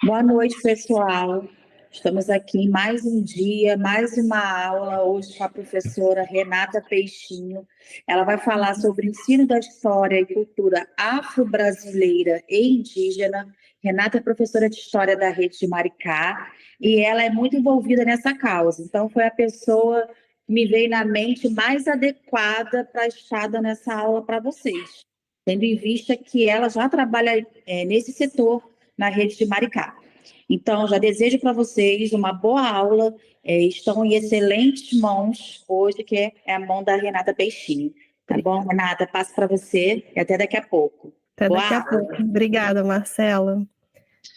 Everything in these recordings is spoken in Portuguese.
Boa noite, pessoal. Estamos aqui em mais um dia, mais uma aula, hoje com a professora Renata Peixinho. Ela vai falar sobre o ensino da história e cultura afro-brasileira e indígena. Renata é professora de História da Rede de Maricá e ela é muito envolvida nessa causa. Então, foi a pessoa que me veio na mente mais adequada para estar dando essa aula para vocês, tendo em vista que ela já trabalha nesse setor na rede de Maricá. Então, já desejo para vocês uma boa aula. Estão em excelentes mãos hoje, que é a mão da Renata Peixinho. Tá bom, Renata? Passo para você e até daqui a pouco. Até Boa daqui a aula. pouco. Obrigada, Marcela.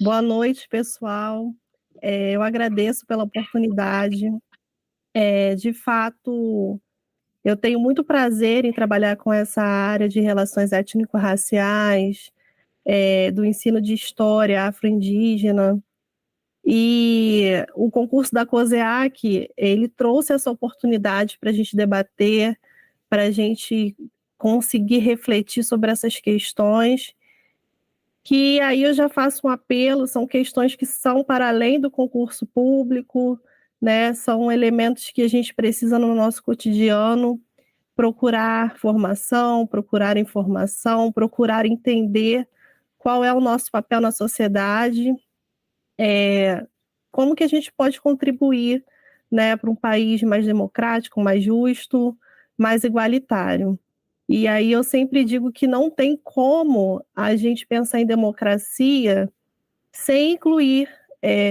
Boa noite, pessoal. Eu agradeço pela oportunidade. De fato, eu tenho muito prazer em trabalhar com essa área de relações étnico-raciais, do ensino de história afro-indígena. E o concurso da COSEAC, ele trouxe essa oportunidade para a gente debater, para a gente conseguir refletir sobre essas questões, que aí eu já faço um apelo, são questões que são para além do concurso público, né? São elementos que a gente precisa no nosso cotidiano, procurar formação, procurar informação, procurar entender qual é o nosso papel na sociedade, como que a gente pode contribuir, né, para um país mais democrático, mais justo, mais igualitário. E aí eu sempre digo que não tem como a gente pensar em democracia sem incluir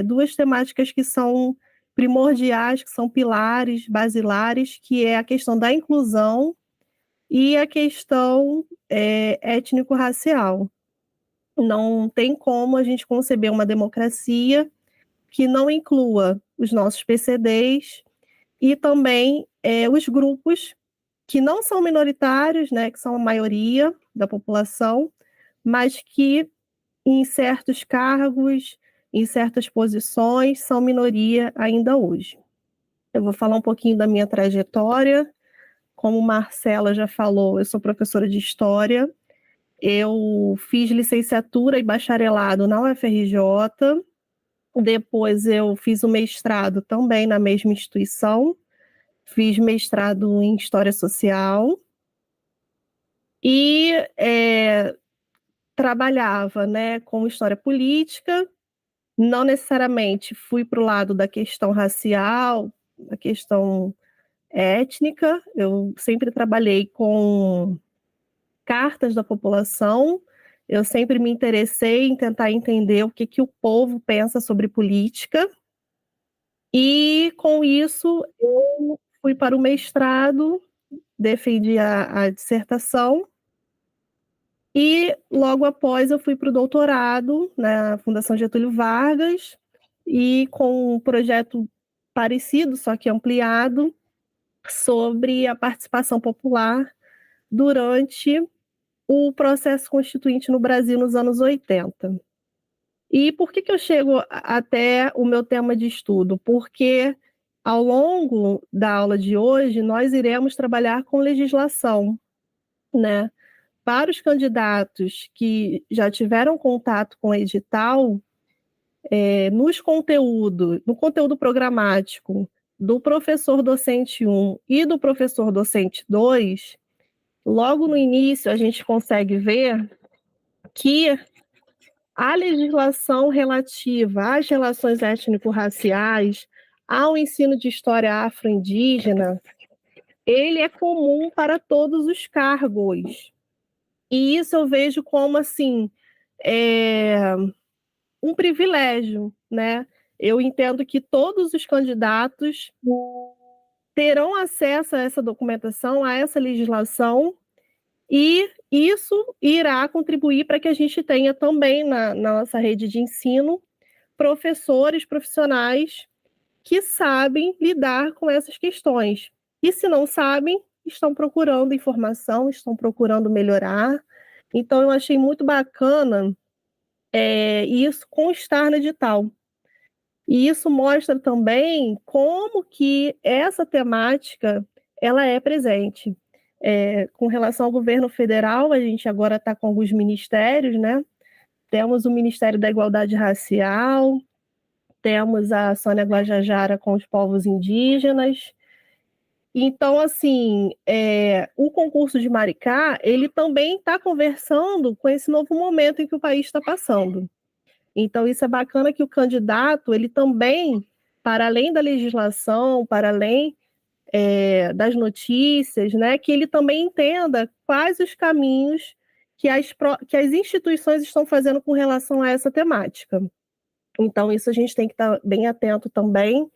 duas temáticas que são primordiais, que são pilares, basilares, que é a questão da inclusão e a questão étnico-racial. Não tem como a gente conceber uma democracia que não inclua os nossos PCDs e também os grupos que não são minoritários, né, que são a maioria da população, mas que em certos cargos, em certas posições, são minoria ainda hoje. Eu vou falar um pouquinho da minha trajetória. Como Marcela já falou, eu sou professora de História. Eu fiz licenciatura e bacharelado na UFRJ. Depois eu fiz o mestrado também na mesma instituição. Fiz mestrado em História Social. E trabalhava, né, com história política. Não necessariamente fui para o lado da questão racial, da questão étnica. Eu sempre trabalhei com cartas da população. Eu sempre me interessei em tentar entender o que o povo pensa sobre política. E, com isso, eu fui para o mestrado, defendi a dissertação. E logo após eu fui para o doutorado na Fundação Getúlio Vargas e com um projeto parecido, só que ampliado, sobre a participação popular durante o processo constituinte no Brasil nos anos 80. E por que eu chego até o meu tema de estudo? Porque ao longo da aula de hoje nós iremos trabalhar com legislação, né? Para os candidatos que já tiveram contato com o edital, no conteúdo programático do professor docente 1 e do professor docente 2, logo no início a gente consegue ver que a legislação relativa às relações étnico-raciais, ao ensino de história afro-indígena, ele é comum para todos os cargos. E isso eu vejo como, assim, um privilégio, né? Eu entendo que todos os candidatos terão acesso a essa documentação, a essa legislação, e isso irá contribuir para que a gente tenha também na nossa rede de ensino professores profissionais que sabem lidar com essas questões. E se não sabem, estão procurando informação, estão procurando melhorar. Então, eu achei muito bacana isso constar no edital. E isso mostra também como que essa temática ela é presente. Com relação ao governo federal, a gente agora está com alguns ministérios, né? temos o Ministério da Igualdade Racial, temos a Sônia Guajajara com os povos indígenas. Então, assim, o concurso de Maricá, ele também está conversando com esse novo momento em que o país está passando. Então, isso é bacana que o candidato, ele também, para além da legislação, para além das notícias, né, que ele também entenda quais os caminhos que as instituições estão fazendo com relação a essa temática. Então, isso a gente tem que estar bem atento também.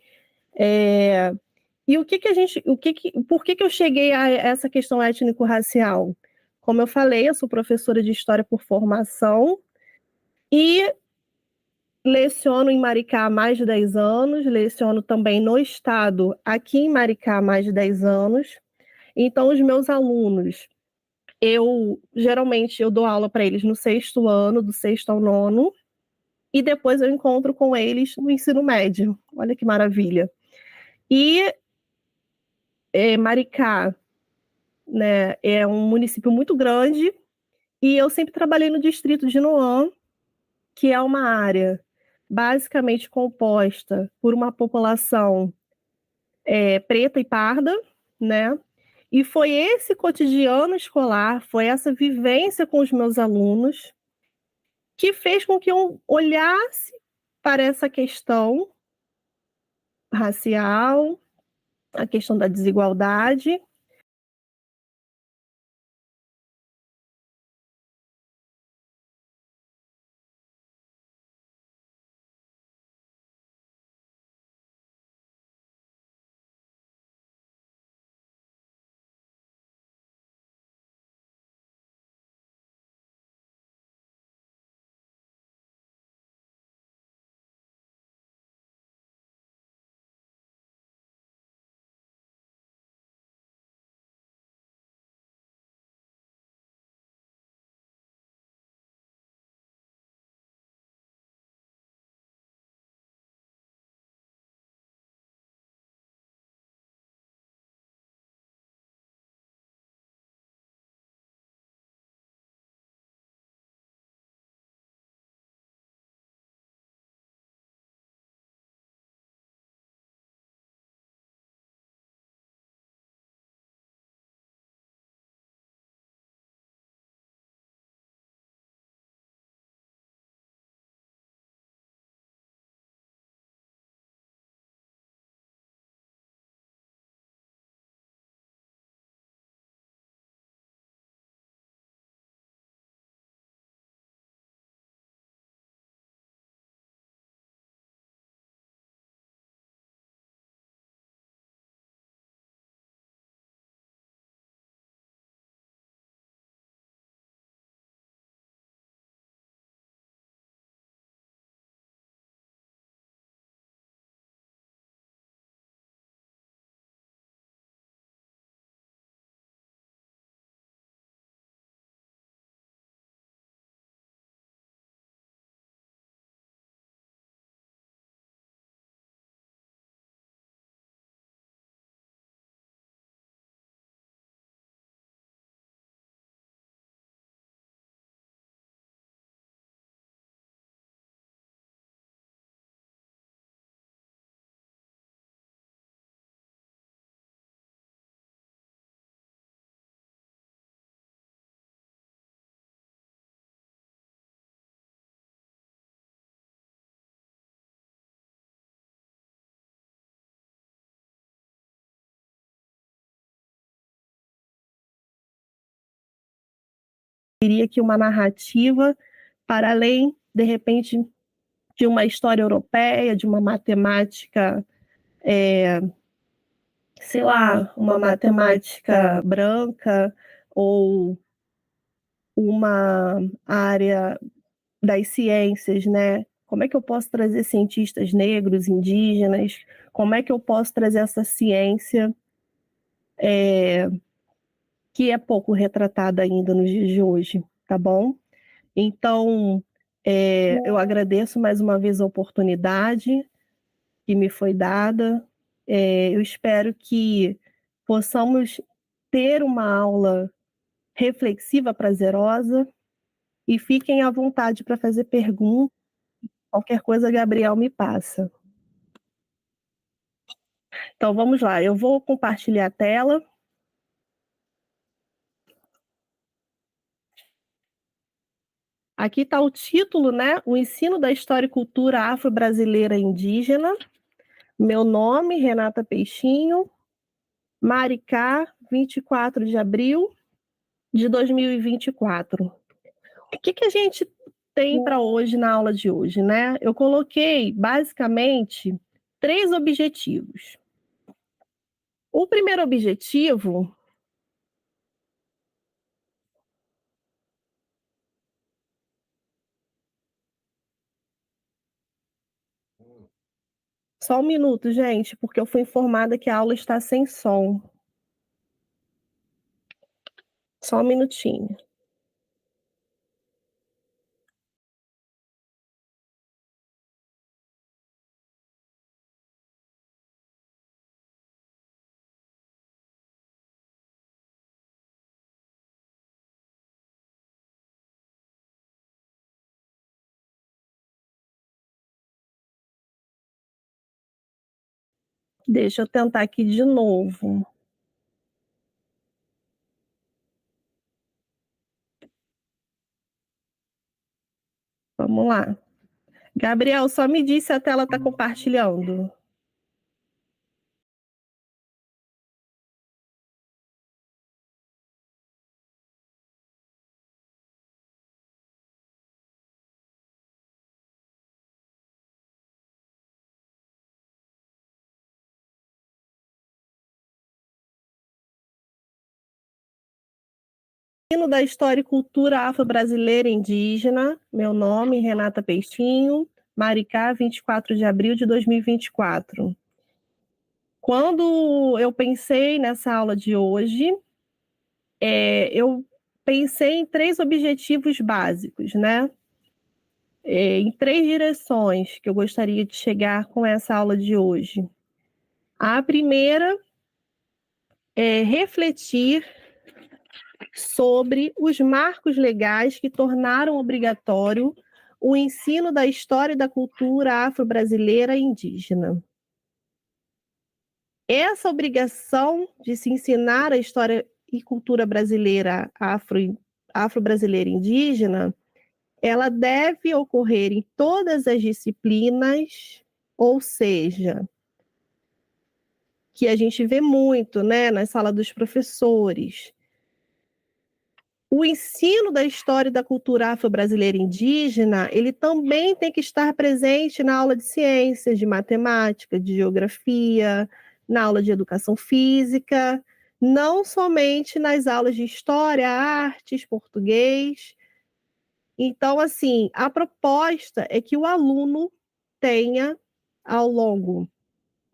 E por que eu cheguei a essa questão étnico-racial? Como eu falei, eu sou professora de História por formação e leciono em Maricá há mais de 10 anos, leciono também no estado, aqui em Maricá há mais de 10 anos. Então, os meus alunos, geralmente eu dou aula para eles no 6º ano, do 6º ao 9º, e depois eu encontro com eles no ensino médio. Olha que maravilha. E Maricá, né, é um município muito grande, e eu sempre trabalhei no distrito de Noã, que é uma área basicamente composta por uma população preta e parda, né? E foi esse cotidiano escolar, foi essa vivência com os meus alunos que fez com que eu olhasse para essa questão racial, a questão da desigualdade. Queria que uma narrativa, para além, de repente, de uma história europeia, de uma matemática, sei lá, uma matemática branca ou uma área das ciências, né? Como é que eu posso trazer cientistas negros, indígenas? Como é que eu posso trazer essa ciência que é pouco retratada ainda nos dias de hoje, tá bom? Então, eu agradeço mais uma vez a oportunidade que me foi dada. Eu espero que possamos ter uma aula reflexiva, prazerosa, E fiquem à vontade para fazer perguntas. Qualquer coisa, Gabriel me passa. Então, vamos lá. Eu vou compartilhar a tela. Aqui está o título, né? O ensino da história e cultura afro-brasileira indígena. Meu nome, Renata Peixinho. Maricá, 24 de abril de 2024. O que a gente tem para hoje na aula de hoje, né? Eu coloquei, basicamente, 3 objetivos. O primeiro objetivo... Só um minuto, gente, porque eu fui informada que a aula está sem som. Só um minutinho. Deixa eu tentar aqui de novo. Vamos lá. Gabriel, só me diz se a tela está compartilhando. Ensino da História e Cultura Afro-Brasileira Indígena. Meu nome, Renata Peixinho. Maricá, 24 de abril de 2024. Quando eu pensei nessa aula de hoje, eu pensei em 3 objetivos básicos, né? Em 3 direções que eu gostaria de chegar com essa aula de hoje. A primeira é refletir sobre os marcos legais que tornaram obrigatório o ensino da história e da cultura afro-brasileira e indígena. Essa obrigação de se ensinar a história e cultura brasileira afro-brasileira e indígena, ela deve ocorrer em todas as disciplinas, ou seja, que a gente vê muito, né, na sala dos professores. O ensino da história e da cultura afro-brasileira indígena, ele também tem que estar presente na aula de ciências, de matemática, de geografia, na aula de educação física, não somente nas aulas de história, artes, português. Então, assim, a proposta é que o aluno tenha, ao longo,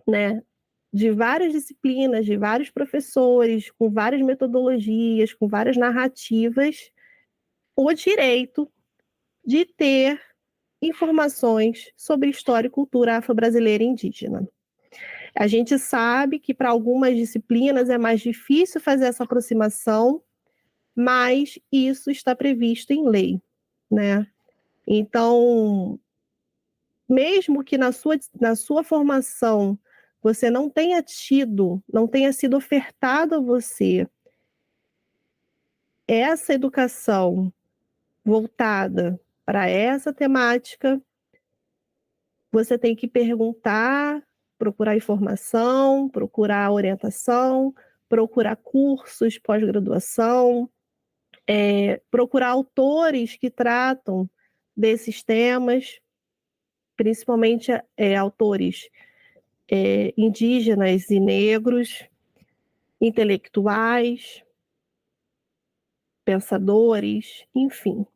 né, de várias disciplinas, de vários professores, com várias metodologias, com várias narrativas, o direito de ter informações sobre história e cultura afro-brasileira e indígena. A gente sabe que para algumas disciplinas é mais difícil fazer essa aproximação, mas isso está previsto em lei, né? Então, mesmo que na sua formação você não tenha sido ofertado a você essa educação voltada para essa temática, você tem que perguntar, procurar informação, procurar orientação, procurar cursos, pós-graduação, procurar autores que tratam desses temas, principalmente autores indígenas e negros, intelectuais, pensadores, enfim.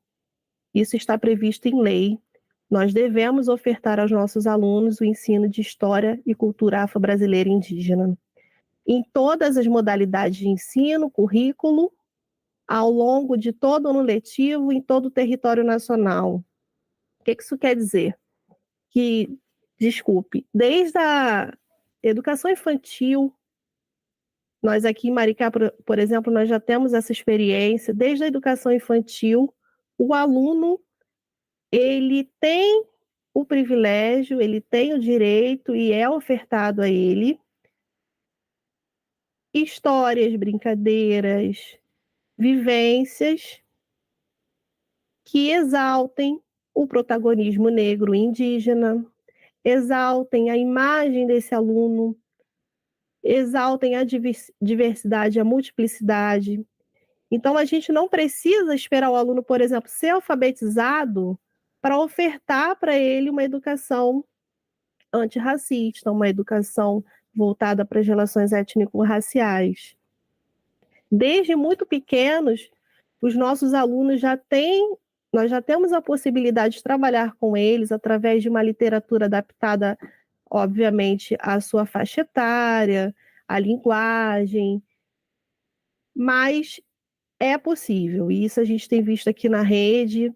Isso está previsto em lei. Nós devemos ofertar aos nossos alunos o ensino de história e cultura afro-brasileira e indígena. Em todas as modalidades de ensino, currículo, ao longo de todo o ano letivo, em todo o território nacional. O que isso quer dizer? Desde a educação infantil, nós aqui em Maricá, por exemplo, nós já temos essa experiência, desde a educação infantil, o aluno ele tem o privilégio, ele tem o direito e é ofertado a ele histórias, brincadeiras, vivências que exaltem o protagonismo negro e indígena, exaltem a imagem desse aluno, exaltem a diversidade, a multiplicidade. Então, a gente não precisa esperar o aluno, por exemplo, ser alfabetizado para ofertar para ele uma educação antirracista, uma educação voltada para as relações étnico-raciais. Desde muito pequenos, os nossos alunos nós já temos a possibilidade de trabalhar com eles através de uma literatura adaptada, obviamente, à sua faixa etária, à linguagem, mas é possível, e isso a gente tem visto aqui na rede.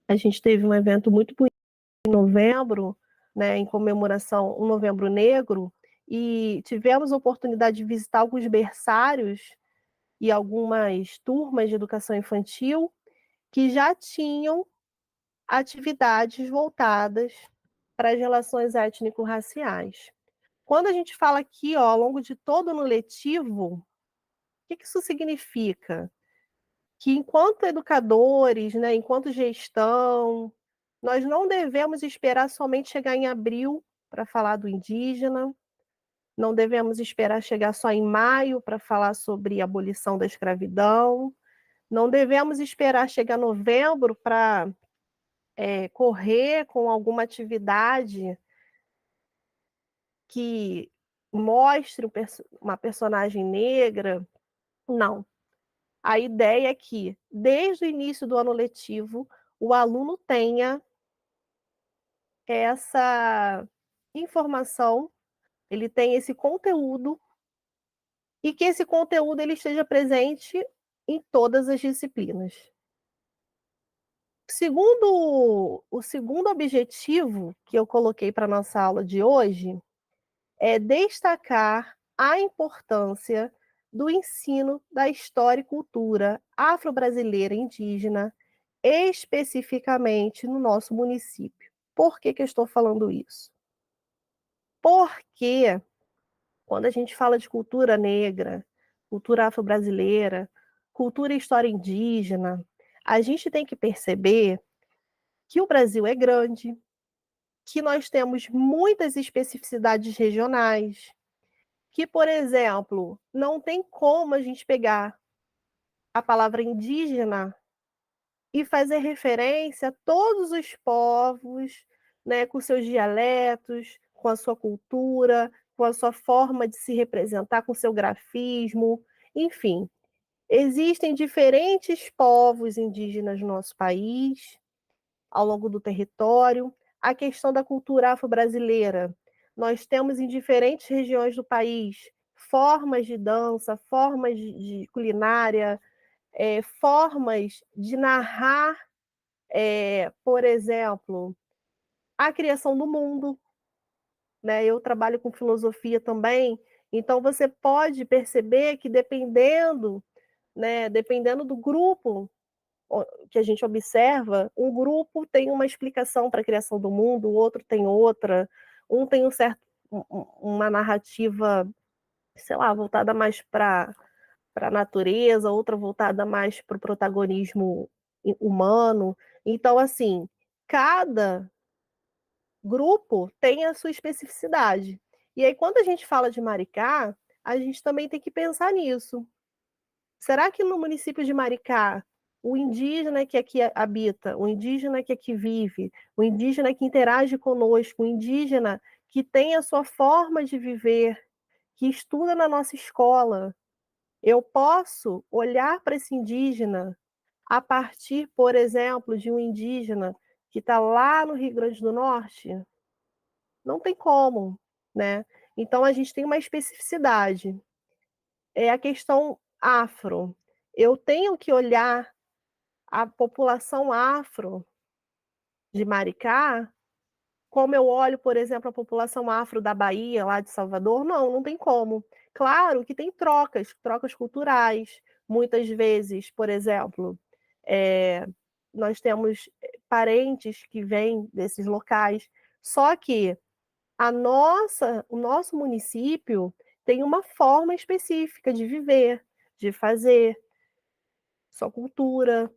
A gente teve um evento muito bonito em novembro, né, em comemoração ao Novembro Negro, e tivemos a oportunidade de visitar alguns berçários e algumas turmas de educação infantil que já tinham atividades voltadas para as relações étnico-raciais. Quando a gente fala aqui, ó, ao longo de todo ano letivo, o que isso significa? Que enquanto educadores, né, enquanto gestão, nós não devemos esperar somente chegar em abril para falar do indígena, não devemos esperar chegar só em maio para falar sobre a abolição da escravidão, não devemos esperar chegar novembro para correr com alguma atividade que mostre uma personagem negra. Não. A ideia é que, desde o início do ano letivo, o aluno tenha essa informação, ele tenha esse conteúdo, e que esse conteúdo ele esteja presente em todas as disciplinas. O segundo objetivo que eu coloquei para a nossa aula de hoje é destacar a importância do ensino da história e cultura afro-brasileira e indígena, especificamente no nosso município. Por que eu estou falando isso? Porque quando a gente fala de cultura negra, cultura afro-brasileira, cultura e história indígena, a gente tem que perceber que o Brasil é grande, que nós temos muitas especificidades regionais, que, por exemplo, não tem como a gente pegar a palavra indígena e fazer referência a todos os povos, né, com seus dialetos, com a sua cultura, com a sua forma de se representar, com seu grafismo, enfim. Existem diferentes povos indígenas no nosso país, ao longo do território. A questão da cultura afro-brasileira. Nós temos em diferentes regiões do país formas de dança, formas de culinária, formas de narrar, por exemplo, a criação do mundo. Né? Eu trabalho com filosofia também, então você pode perceber que dependendo, né, dependendo do grupo que a gente observa, um grupo tem uma explicação para a criação do mundo, o outro tem outra, um tem uma narrativa, sei lá, voltada mais para a natureza, outra voltada mais para o protagonismo humano. Então, assim, cada grupo tem a sua especificidade. E aí, quando a gente fala de Maricá, a gente também tem que pensar nisso. Será que no município de Maricá, o indígena que aqui habita, o indígena que aqui vive, o indígena que interage conosco, o indígena que tem a sua forma de viver, que estuda na nossa escola, eu posso olhar para esse indígena a partir, por exemplo, de um indígena que está lá no Rio Grande do Norte? Não tem como, né? Então, a gente tem uma especificidade. É a questão afro. Eu tenho que olhar a população afro de Maricá como eu olho, por exemplo, a população afro da Bahia, lá de Salvador. Não tem como. Claro que tem trocas culturais. Muitas vezes, por exemplo, nós temos parentes que vêm desses locais, só que o nosso município tem uma forma específica de viver, de fazer, sua cultura.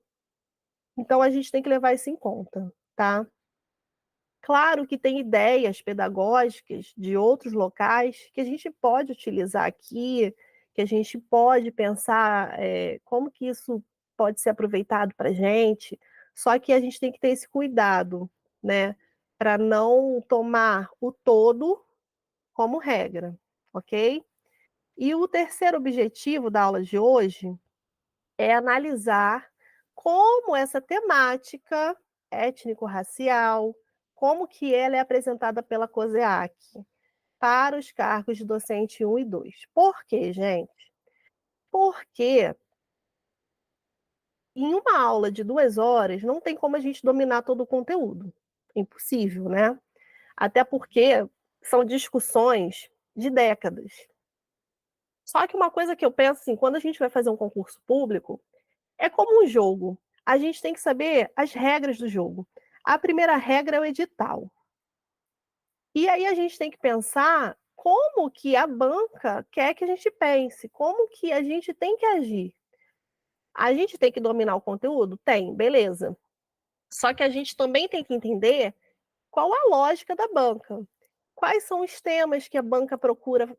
Então, a gente tem que levar isso em conta, tá? Claro que tem ideias pedagógicas de outros locais que a gente pode utilizar aqui, que a gente pode pensar como que isso pode ser aproveitado para a gente, só que a gente tem que ter esse cuidado, né? Para não tomar o todo como regra, ok? E o terceiro objetivo da aula de hoje é analisar como essa temática étnico-racial, como que ela é apresentada pela COSEAC para os cargos de docente 1 e 2. Por quê, gente? Porque em uma aula de 2 horas não tem como a gente dominar todo o conteúdo. Impossível, né? Até porque são discussões de décadas. Só que uma coisa que eu penso assim, quando a gente vai fazer um concurso público, é como um jogo. A gente tem que saber as regras do jogo. A primeira regra é o edital. E aí a gente tem que pensar como que a banca quer que a gente pense, como que a gente tem que agir. A gente tem que dominar o conteúdo? Tem, beleza. Só que a gente também tem que entender qual a lógica da banca. Quais são os temas que a banca procura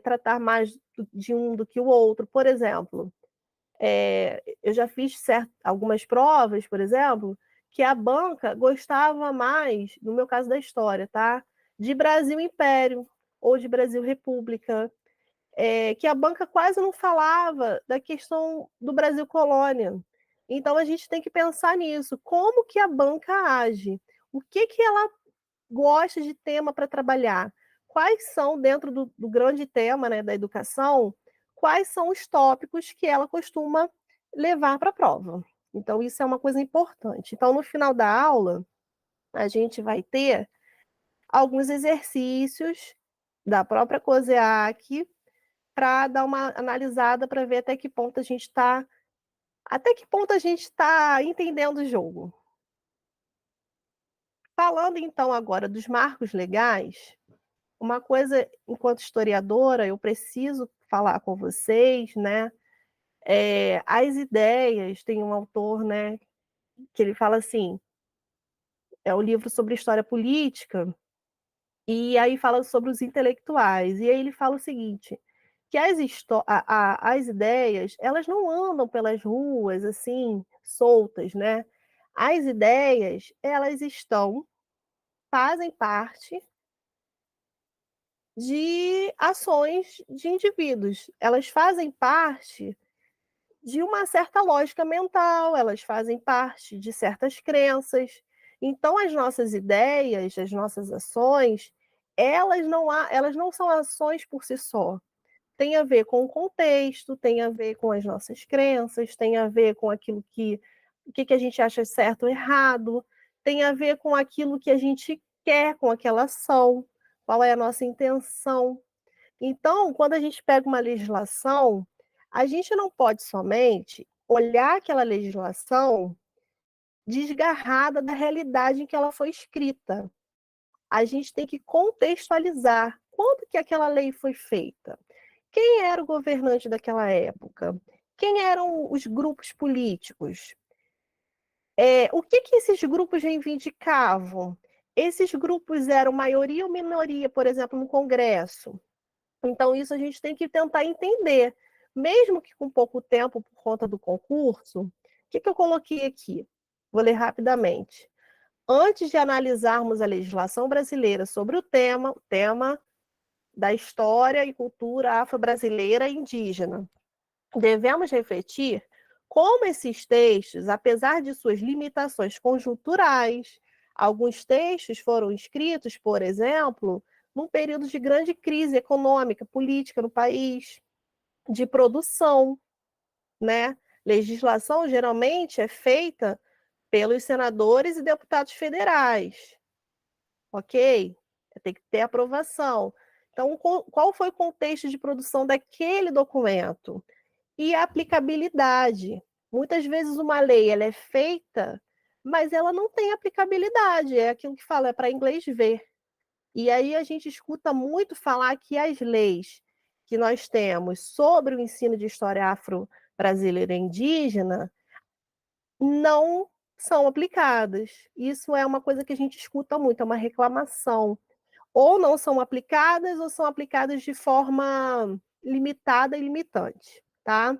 tratar mais de um do que o outro? Por exemplo, eu já fiz algumas provas, por exemplo, que a banca gostava mais, no meu caso da história, tá? De Brasil Império ou de Brasil República, que a banca quase não falava da questão do Brasil Colônia. Então a gente tem que pensar nisso, como que a banca age, o que que ela gosta de tema para trabalhar, quais são, dentro do grande tema, né, da educação, quais são os tópicos que ela costuma levar para a prova. Então, isso é uma coisa importante. Então, no final da aula, a gente vai ter alguns exercícios da própria COSEAC para dar uma analisada para ver até que ponto a gente está entendendo o jogo. Falando então agora dos marcos legais, uma coisa, enquanto historiadora, eu preciso falar com vocês, né? As ideias, tem um autor, né, que ele fala assim, é um livro sobre história política, e aí fala sobre os intelectuais, e aí ele fala o seguinte, que as ideias, elas não andam pelas ruas, assim, soltas, né? As ideias, elas fazem parte de ações de indivíduos. Elas fazem parte de uma certa lógica mental, elas fazem parte de certas crenças. Então, as nossas ideias, as nossas ações, elas não são ações por si só. Tem a ver com o contexto, tem a ver com as nossas crenças, tem a ver com o que a gente acha certo ou errado, tem a ver com aquilo que a gente quer com aquela ação, qual é a nossa intenção. Então, quando a gente pega uma legislação, a gente não pode somente olhar aquela legislação desgarrada da realidade em que ela foi escrita. A gente tem que contextualizar quando que aquela lei foi feita. Quem era o governante daquela época? Quem eram os grupos políticos? O que esses grupos reivindicavam? Esses grupos eram maioria ou minoria, por exemplo, no Congresso? Então, isso a gente tem que tentar entender. Mesmo que com pouco tempo, por conta do concurso, o que eu coloquei aqui? Vou ler rapidamente. Antes de analisarmos a legislação brasileira sobre o tema da história e cultura afro-brasileira e indígena, devemos refletir como esses textos, apesar de suas limitações conjunturais, alguns textos foram escritos, por exemplo, num período de grande crise econômica, política no país, de produção, né? Legislação geralmente é feita pelos senadores e deputados federais, ok? Tem que ter aprovação. Então, qual foi o contexto de produção daquele documento? e a aplicabilidade. Muitas vezes uma lei ela é feita, mas ela não tem aplicabilidade, é aquilo que fala, é para inglês ver. E aí a gente escuta muito falar que as leis que nós temos sobre o ensino de história afro-brasileira e indígena não são aplicadas. Isso é uma coisa que a gente escuta muito, é uma reclamação. Ou não são aplicadas, ou são aplicadas de forma limitada e limitante, tá?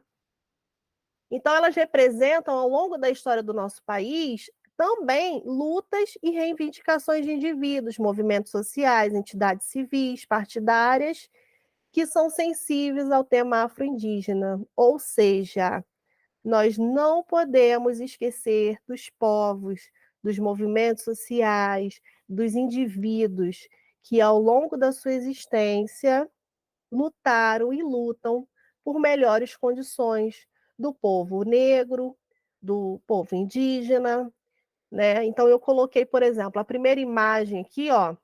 Então, elas representam, ao longo da história do nosso país, também lutas e reivindicações de indivíduos, movimentos sociais, entidades civis, partidárias, que são sensíveis ao tema afro-indígena. Ou seja, nós não podemos esquecer dos povos, dos movimentos sociais, dos indivíduos que, ao longo da sua existência, lutaram e lutam por melhores condições do povo negro, do povo indígena, né? Então eu coloquei, por exemplo, a primeira imagem aqui, ó,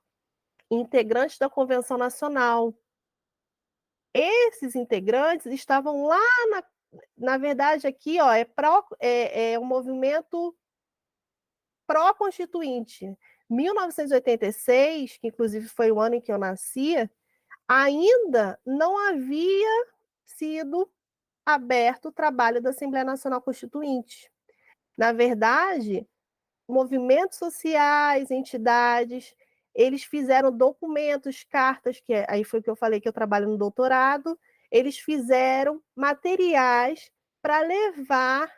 integrantes da Convenção Nacional. Esses integrantes estavam lá na verdade aqui, ó, é um movimento pró-constituinte. 1986, que inclusive foi o ano em que eu nascia, ainda não havia sido aberto o trabalho da Assembleia Nacional Constituinte. Na verdade, movimentos sociais, entidades, eles fizeram documentos, cartas, que aí foi que eu falei que eu trabalho no doutorado, eles fizeram materiais para levar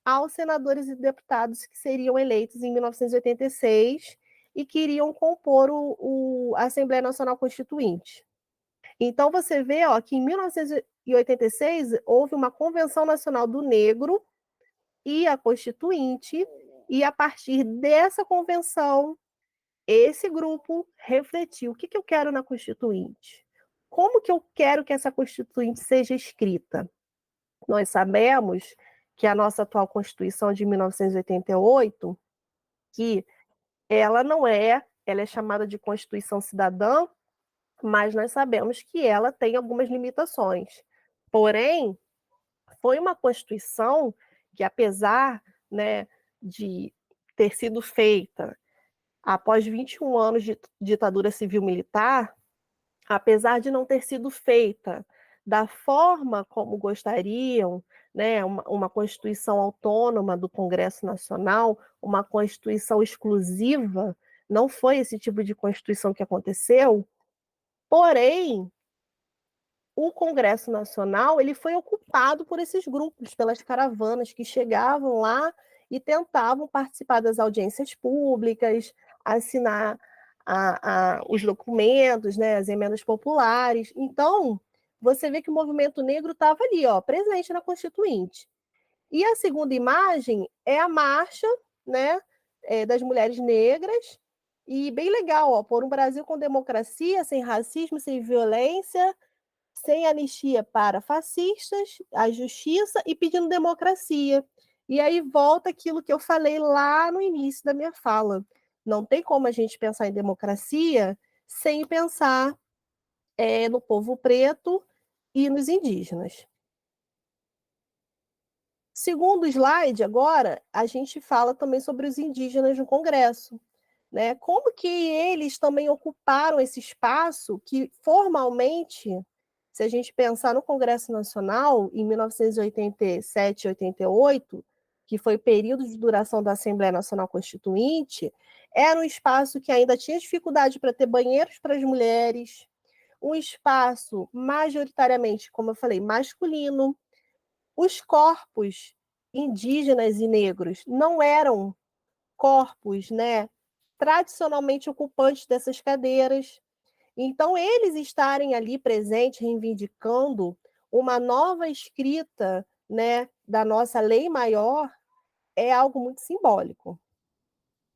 aos senadores e deputados que seriam eleitos em 1986 e que iriam compor a Assembleia Nacional Constituinte. Então, você vê ó, que em 1986 houve uma Convenção Nacional do Negro e a Constituinte, e a partir dessa convenção, esse grupo refletiu o que eu quero na Constituinte. Como que eu quero que essa Constituinte seja escrita? Nós sabemos que a nossa atual Constituição de 1988, que ela não é, ela é chamada de Constituição Cidadã, mas nós sabemos que ela tem algumas limitações. Porém, foi uma Constituição que, apesar, né, de ter sido feita após 21 anos de ditadura civil-militar, apesar de não ter sido feita da forma como gostariam, né, uma Constituição autônoma do Congresso Nacional, uma Constituição exclusiva, não foi esse tipo de Constituição que aconteceu, porém, o Congresso Nacional ele foi ocupado por esses grupos, pelas caravanas que chegavam lá e tentavam participar das audiências públicas, assinar os documentos, né, as emendas populares. Então, você vê que o movimento negro estava ali, ó, presente na Constituinte. E a segunda imagem é a marcha, né, das mulheres negras, e bem legal, ó, por um Brasil com democracia, sem racismo, sem violência, sem anistia para fascistas, a justiça e pedindo democracia. E aí volta aquilo que eu falei lá no início da minha fala. Não tem como a gente pensar em democracia sem pensar no povo preto e nos indígenas. Segundo slide, agora, a gente fala também sobre os indígenas no Congresso. Né? Como que eles também ocuparam esse espaço que formalmente, se a gente pensar no Congresso Nacional, em 1987 e 88, que foi o período de duração da Assembleia Nacional Constituinte, era um espaço que ainda tinha dificuldade para ter banheiros para as mulheres, um espaço majoritariamente, como eu falei, masculino. Os corpos indígenas e negros não eram corpos, né, tradicionalmente ocupantes dessas cadeiras. Então, eles estarem ali presentes, reivindicando uma nova escrita, né, da nossa lei maior, é algo muito simbólico.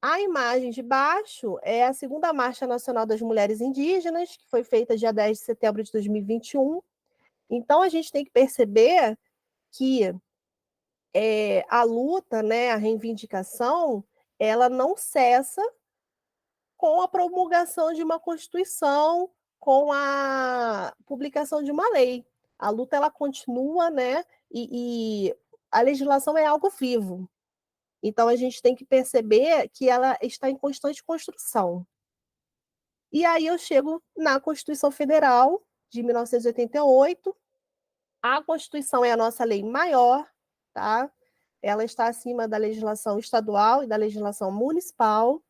A imagem de baixo é a segunda Marcha Nacional das Mulheres Indígenas, que foi feita dia 10 de setembro de 2021. Então, a gente tem que perceber que a luta, né, a reivindicação, ela não cessa com a promulgação de uma Constituição, com a publicação de uma lei. A luta ela continua, né? E a legislação é algo vivo. Então a gente tem que perceber que ela está em constante construção. E aí eu chego na Constituição Federal de 1988. A Constituição é a nossa lei maior, tá? Ela está acima da legislação estadual e da legislação municipal.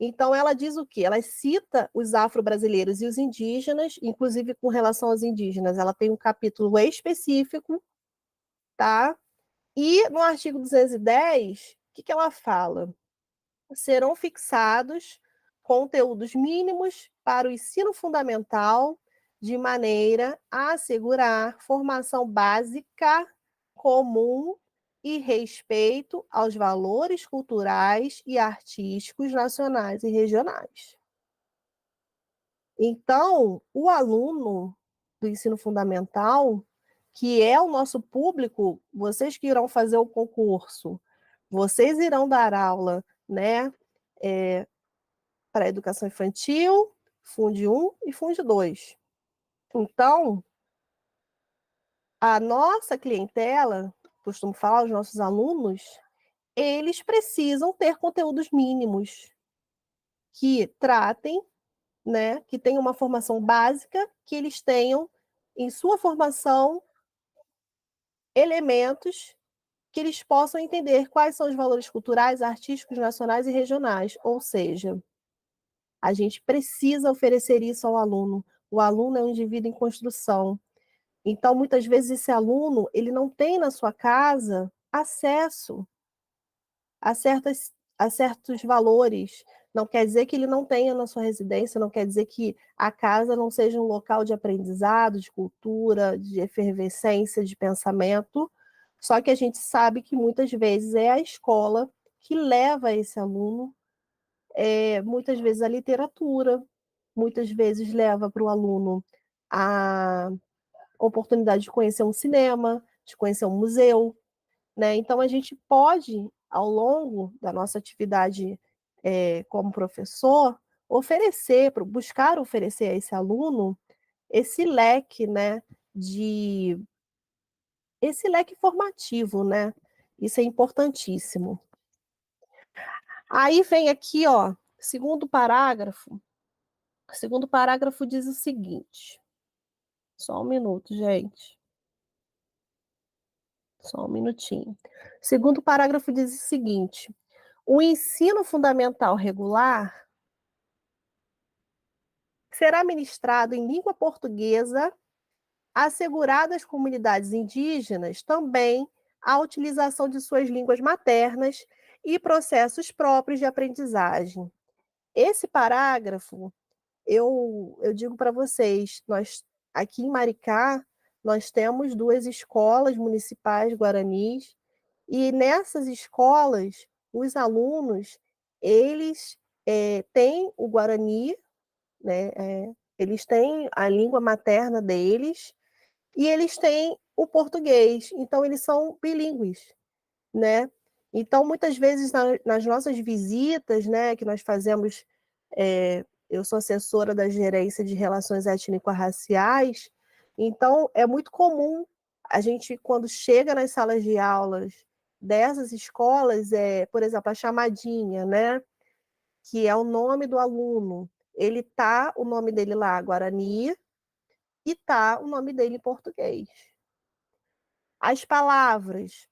Então, ela diz o quê? Ela cita os afro-brasileiros e os indígenas, inclusive com relação aos indígenas, ela tem um capítulo específico, tá? E no artigo 210, o que ela fala? Serão fixados conteúdos mínimos para o ensino fundamental, de maneira a assegurar formação básica, comum e respeito aos valores culturais e artísticos nacionais e regionais. Então, o aluno do ensino fundamental, que é o nosso público, vocês que irão fazer o concurso, vocês irão dar aula, né, para a educação infantil, Funde 1 e Funde 2. Então, a nossa clientela, costumo falar, os nossos alunos, eles precisam ter conteúdos mínimos que tratem, né, que tenham uma formação básica, que eles tenham em sua formação elementos que eles possam entender quais são os valores culturais, artísticos, nacionais e regionais. Ou seja, a gente precisa oferecer isso ao aluno. O aluno é um indivíduo em construção. Então, muitas vezes, esse aluno ele não tem na sua casa acesso a certos valores. Não quer dizer que ele não tenha na sua residência, não quer dizer que a casa não seja um local de aprendizado, de cultura, de efervescência, de pensamento. Só que a gente sabe que muitas vezes é a escola que leva esse aluno, muitas vezes a literatura, muitas vezes leva para o aluno a oportunidade de conhecer um cinema, de conhecer um museu, né? Então, a gente pode, ao longo da nossa atividade como professor, buscar oferecer a esse aluno esse leque, né, esse leque formativo, né? Isso é importantíssimo. Aí vem aqui, ó, segundo parágrafo. O segundo parágrafo diz o seguinte. Só um minuto, gente. Só um minutinho. O segundo parágrafo diz o seguinte: o ensino fundamental regular será ministrado em língua portuguesa, assegurado às comunidades indígenas também a utilização de suas línguas maternas e processos próprios de aprendizagem. Esse parágrafo, eu digo para vocês, nós aqui em Maricá, nós temos 2 escolas municipais guaranis, e nessas escolas, os alunos, eles têm o Guarani, né? Eles têm a língua materna deles e eles têm o português. Então, eles são bilíngues, né? Então, muitas vezes, nas nossas visitas, né, que nós fazemos, eu sou assessora da gerência de relações étnico-raciais, então é muito comum a gente, quando chega nas salas de aulas dessas escolas, por exemplo, a chamadinha, né, que é o nome do aluno, ele tá o nome dele lá, Guarani, e tá o nome dele em português. As palavras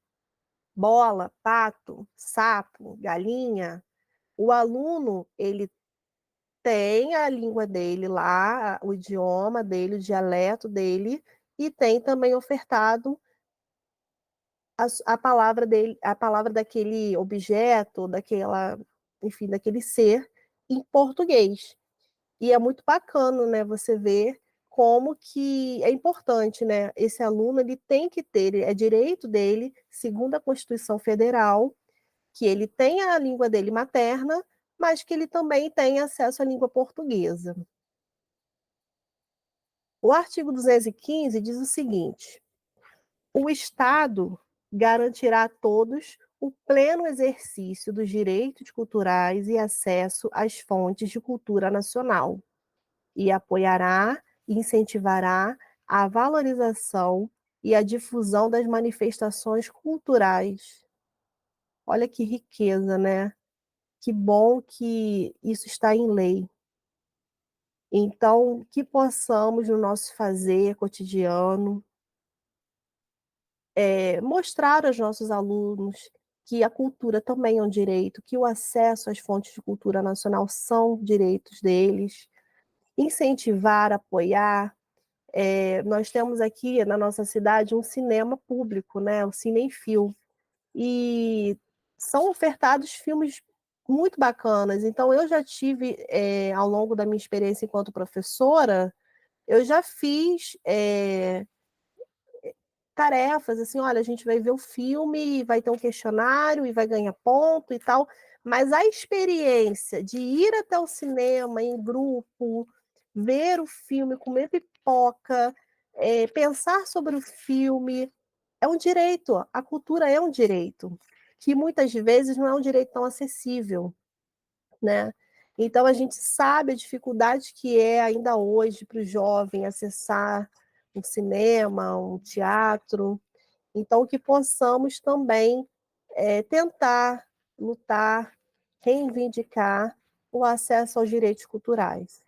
bola, pato, sapo, galinha, o aluno, ele tem a língua dele lá, o idioma dele, o dialeto dele, e tem também ofertado a palavra dele, a palavra daquele objeto, daquela, enfim, daquele ser em português. E é muito bacana, né, você ver como que é importante, né? Esse aluno ele tem que ter, é direito dele, segundo a Constituição Federal, que ele tenha a língua dele materna, mas que ele também tenha acesso à língua portuguesa. O artigo 215 diz o seguinte: o Estado garantirá a todos o pleno exercício dos direitos culturais e acesso às fontes de cultura nacional, e apoiará e incentivará a valorização e a difusão das manifestações culturais. Olha que riqueza, né? Que bom que isso está em lei. Então, que possamos, no nosso fazer cotidiano, mostrar aos nossos alunos que a cultura também é um direito, que o acesso às fontes de cultura nacional são direitos deles, incentivar, apoiar. Nós temos aqui na nossa cidade um cinema público, né? O Cinefil, e são ofertados filmes muito bacanas. Então, eu já tive, ao longo da minha experiência enquanto professora, eu já fiz tarefas, assim, olha, a gente vai ver o filme, vai ter um questionário e vai ganhar ponto e tal, mas a experiência de ir até o cinema em grupo, ver o filme, comer pipoca, pensar sobre o filme, é um direito, a cultura é um direito, que muitas vezes não é um direito tão acessível, né? Então a gente sabe a dificuldade que é ainda hoje para o jovem acessar um cinema, um teatro. Então que possamos também tentar lutar, reivindicar o acesso aos direitos culturais.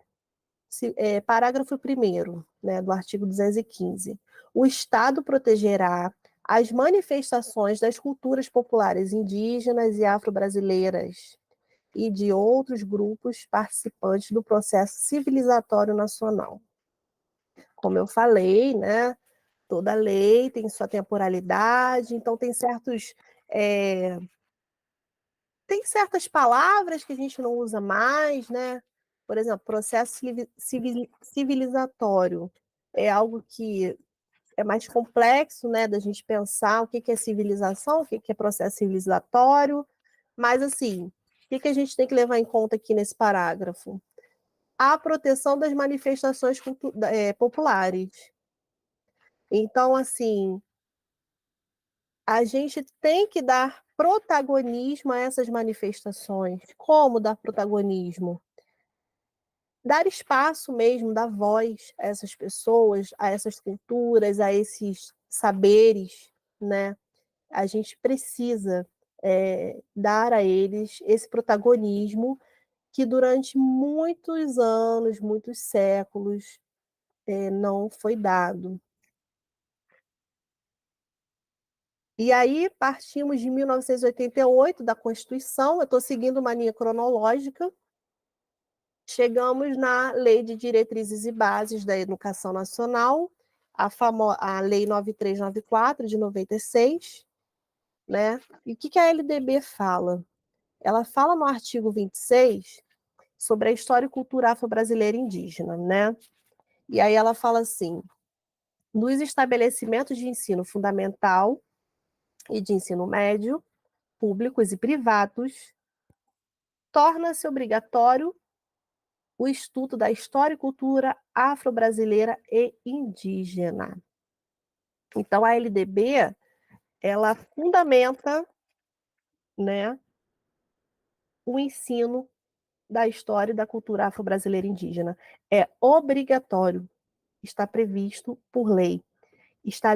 Parágrafo 1º, né, do artigo 215. O Estado protegerá as manifestações das culturas populares indígenas e afro-brasileiras e de outros grupos participantes do processo civilizatório nacional. Como eu falei, né, toda lei tem sua temporalidade, então tem certas palavras que a gente não usa mais, né? Por exemplo, processo civilizatório é algo que é mais complexo, né, da gente pensar o que é civilização, o que é processo civilizatório, mas assim, o que a gente tem que levar em conta aqui nesse parágrafo? A proteção das manifestações populares. Então, assim, a gente tem que dar protagonismo a essas manifestações. Como dar protagonismo? Dar espaço mesmo, dar voz a essas pessoas, a essas culturas, a esses saberes, né? A gente precisa dar a eles esse protagonismo que durante muitos anos, muitos séculos, não foi dado. E aí partimos de 1988, da Constituição, eu estou seguindo uma linha cronológica, chegamos na Lei de Diretrizes e Bases da Educação Nacional, a Lei 9394, de 96, né? E o que a LDB fala? Ela fala no artigo 26 sobre a história e cultura afro-brasileira indígena, né? E aí ela fala assim, nos estabelecimentos de ensino fundamental e de ensino médio, públicos e privados, torna-se obrigatório o estudo da história e cultura afro-brasileira e indígena. Então, a LDB, ela fundamenta, né, o ensino da história e da cultura afro-brasileira e indígena. É obrigatório, está previsto por lei, está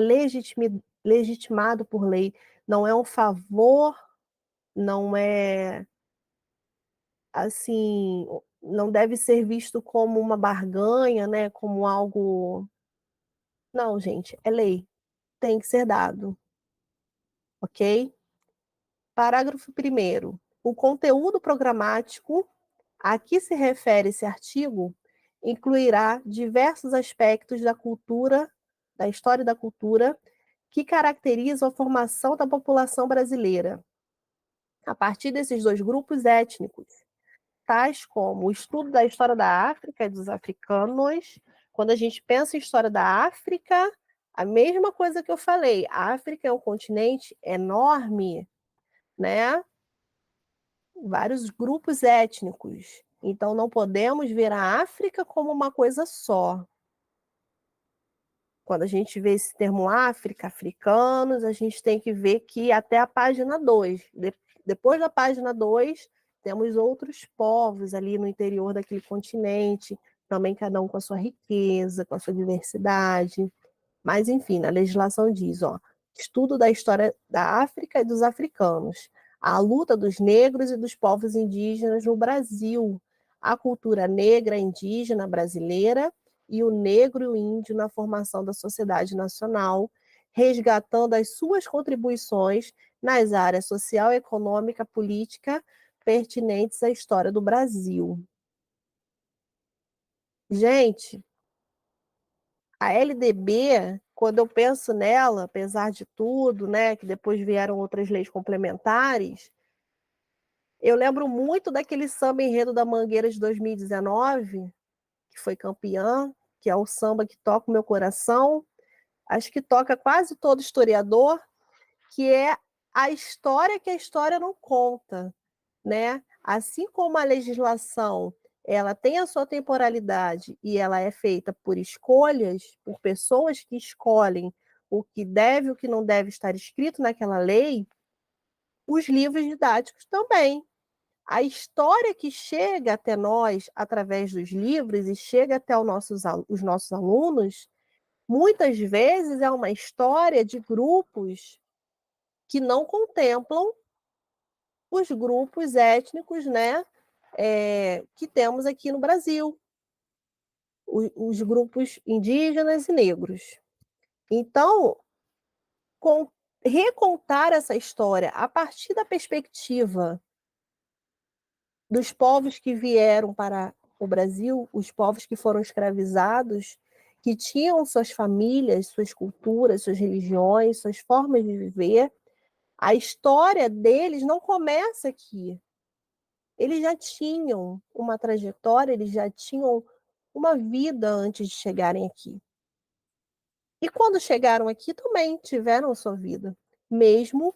legitimado por lei, não é um favor, não é assim, não deve ser visto como uma barganha, né, como algo. Não, gente, é lei, tem que ser dado, ok? Parágrafo 1º. O conteúdo programático a que se refere esse artigo incluirá diversos aspectos da cultura, da história da cultura, que caracterizam a formação da população brasileira, a partir desses dois grupos étnicos, tais como o estudo da história da África e dos africanos. Quando a gente pensa em história da África, a mesma coisa que eu falei, a África é um continente enorme, né? Vários grupos étnicos. Então, não podemos ver a África como uma coisa só. Quando a gente vê esse termo África, africanos, a gente tem que ver que até a página 2. Depois da página 2, temos outros povos ali no interior daquele continente, também cada um com a sua riqueza, com a sua diversidade. Mas, enfim, a legislação diz, ó, estudo da história da África e dos africanos, a luta dos negros e dos povos indígenas no Brasil, a cultura negra indígena brasileira e o negro e o índio na formação da sociedade nacional, resgatando as suas contribuições nas áreas social, econômica, política pertinentes à história do Brasil. Gente, a LDB, quando eu penso nela, apesar de tudo, né, que depois vieram outras leis complementares, eu lembro muito daquele samba enredo da Mangueira de 2019, que foi campeã, que é o samba que toca o meu coração, acho que toca quase todo historiador, que é a história que a história não conta, né? Assim como a legislação ela tem a sua temporalidade e ela é feita por escolhas, por pessoas que escolhem o que deve e o que não deve estar escrito naquela lei, os livros didáticos também. A história que chega até nós através dos livros e chega até os nossos alunos, muitas vezes é uma história de grupos que não contemplam os grupos étnicos, né, que temos aqui no Brasil, os grupos indígenas e negros. Então, com, recontar essa história a partir da perspectiva dos povos que vieram para o Brasil, os povos que foram escravizados, que tinham suas famílias, suas culturas, suas religiões, suas formas de viver, a história deles não começa aqui. Eles já tinham uma trajetória, eles já tinham uma vida antes de chegarem aqui. E quando chegaram aqui também tiveram a sua vida, mesmo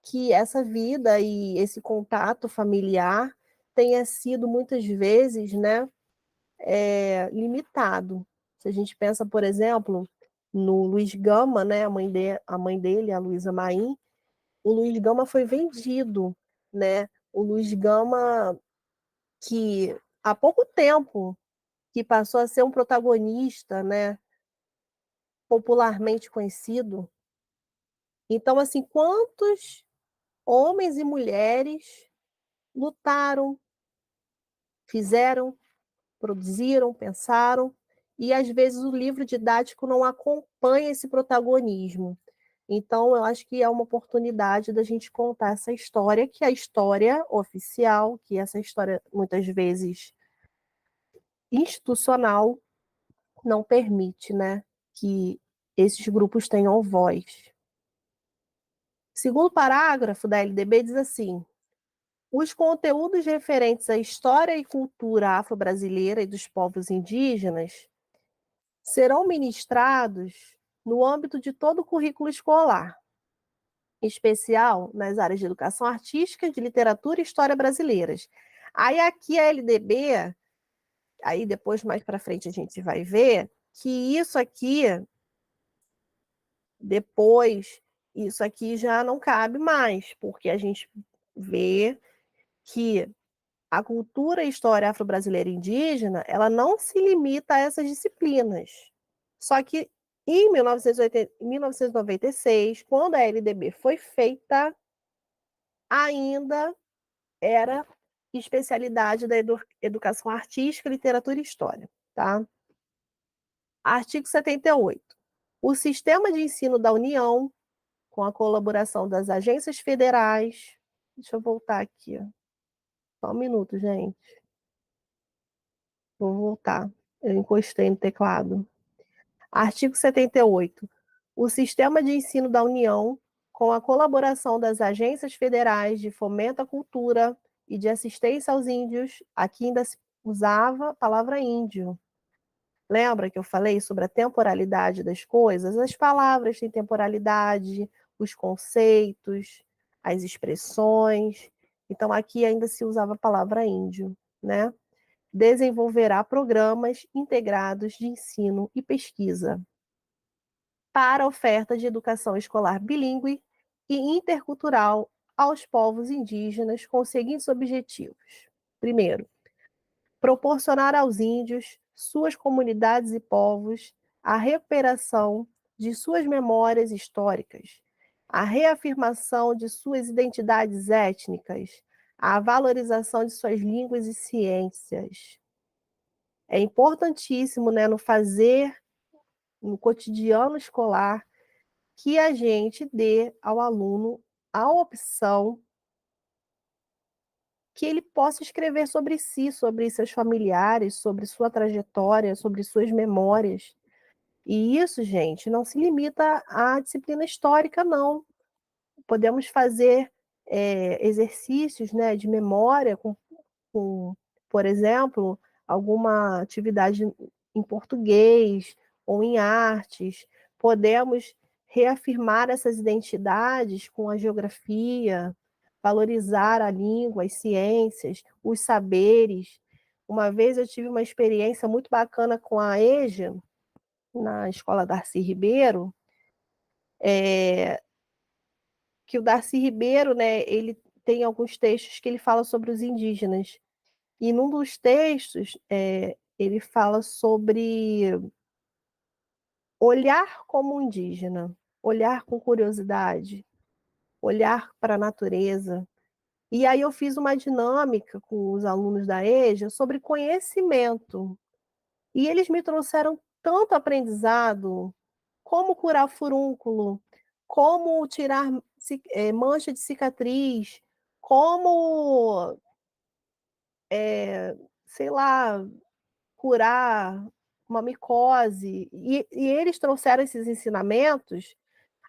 que essa vida e esse contato familiar tenha sido muitas vezes, né, limitado. Se a gente pensa, por exemplo, no Luiz Gama, né, a mãe dele, a Luísa Maim, o Luiz Gama foi vendido, né? O Luiz Gama que há pouco tempo que passou a ser um protagonista, né, popularmente conhecido. Então, assim, quantos homens e mulheres lutaram, fizeram, produziram, pensaram, e às vezes o livro didático não acompanha esse protagonismo. Então, eu acho que é uma oportunidade da gente contar essa história, que é a história oficial, que essa história, muitas vezes, institucional, não permite, né, que esses grupos tenham voz. Segundo parágrafo da LDB diz assim: os conteúdos referentes à história e cultura afro-brasileira e dos povos indígenas serão ministrados no âmbito de todo o currículo escolar, em especial nas áreas de educação artística, de literatura e história brasileiras. Aí aqui a LDB, aí depois mais para frente a gente vai ver que depois, isso aqui já não cabe mais, porque a gente vê que a cultura e história afro-brasileira e indígena, ela não se limita a essas disciplinas. Só que em 1996, quando a LDB foi feita, ainda era especialidade da educação artística, literatura e história, tá? Artigo 78. O sistema de ensino da União, com a colaboração das agências federais. Deixa eu voltar aqui. Só um minuto, gente. Vou voltar. Eu encostei no teclado. Artigo 78. O sistema de ensino da União, com a colaboração das agências federais de fomento à cultura e de assistência aos índios, aqui ainda se usava a palavra índio. Lembra que eu falei sobre a temporalidade das coisas? As palavras têm temporalidade, os conceitos, as expressões. Então, aqui ainda se usava a palavra índio, né? Desenvolverá programas integrados de ensino e pesquisa para a oferta de educação escolar bilíngue e intercultural aos povos indígenas com os seguintes objetivos. Primeiro, proporcionar aos índios suas comunidades e povos, a recuperação de suas memórias históricas, a reafirmação de suas identidades étnicas, a valorização de suas línguas e ciências. É importantíssimo, né, no cotidiano escolar, que a gente dê ao aluno a opção que ele possa escrever sobre si, sobre seus familiares, sobre sua trajetória, sobre suas memórias. E isso, gente, não se limita à disciplina histórica, não. Podemos fazer exercícios, né, de memória com, por exemplo, alguma atividade em português ou em artes. Podemos reafirmar essas identidades com a geografia, valorizar a língua, as ciências, os saberes. Uma vez eu tive uma experiência muito bacana com a EJA, na Escola Darcy Ribeiro, que o Darcy Ribeiro, né, ele tem alguns textos que ele fala sobre os indígenas. E num dos textos, ele fala sobre olhar como indígena, olhar com curiosidade, olhar para a natureza. E aí eu fiz uma dinâmica com os alunos da EJA sobre conhecimento. E eles me trouxeram tanto aprendizado, como curar furúnculo, como tirar mancha de cicatriz, como, sei lá, curar uma micose. E eles trouxeram esses ensinamentos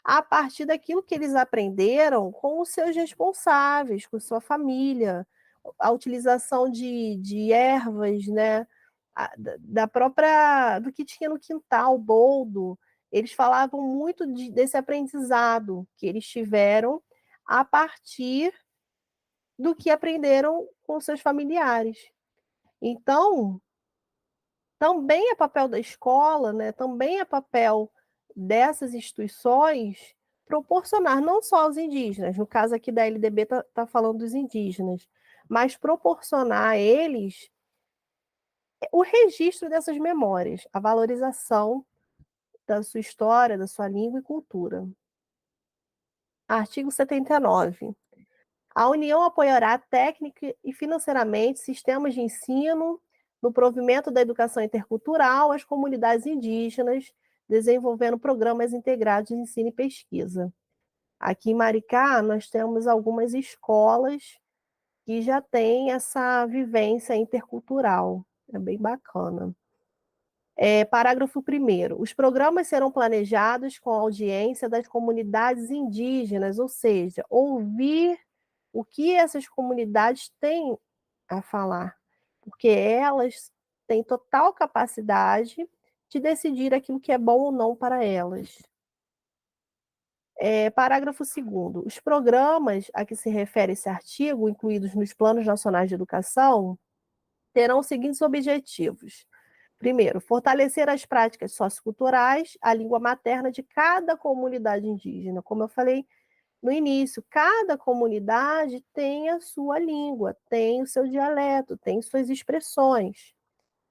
a partir daquilo que eles aprenderam com os seus responsáveis, com sua família, a utilização de ervas, né? Da própria, do que tinha no quintal, boldo. Eles falavam muito desse aprendizado que eles tiveram a partir do que aprenderam com seus familiares. Então, também é papel da escola, né? Também é papel dessas instituições proporcionar não só aos indígenas, no caso aqui da LDB tá falando dos indígenas, mas proporcionar a eles o registro dessas memórias, a valorização da sua história, da sua língua e cultura. Artigo 79. A União apoiará técnica e financeiramente sistemas de ensino no provimento da educação intercultural às comunidades indígenas, desenvolvendo programas integrados de ensino e pesquisa. Aqui em Maricá, nós temos algumas escolas que já têm essa vivência intercultural. É bem bacana. Parágrafo 1º. Os programas serão planejados com a audiência das comunidades indígenas, ou seja, ouvir o que essas comunidades têm a falar, porque elas têm total capacidade de decidir aquilo que é bom ou não para elas. Parágrafo 2º. Os programas a que se refere esse artigo, incluídos nos Planos Nacionais de Educação, terão os seguintes objetivos. Primeiro, fortalecer as práticas socioculturais, a língua materna de cada comunidade indígena. Como eu falei no início, cada comunidade tem a sua língua, tem o seu dialeto, tem suas expressões.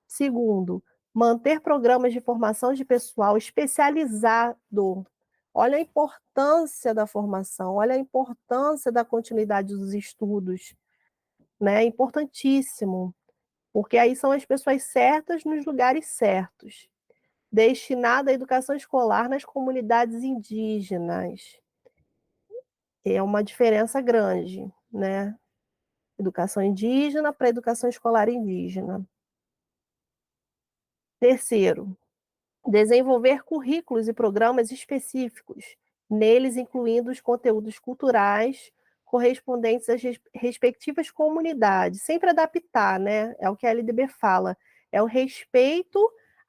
Segundo, manter programas de formação de pessoal especializado. Olha a importância da formação, olha a importância da continuidade dos estudos, né? É importantíssimo, porque aí são as pessoas certas nos lugares certos. Destinada à educação escolar nas comunidades indígenas. É uma diferença grande, né? Educação indígena para educação escolar indígena. Terceiro, desenvolver currículos e programas específicos, neles incluindo os conteúdos culturais correspondentes às respectivas comunidades, sempre adaptar, né? É o que a LDB fala, é o respeito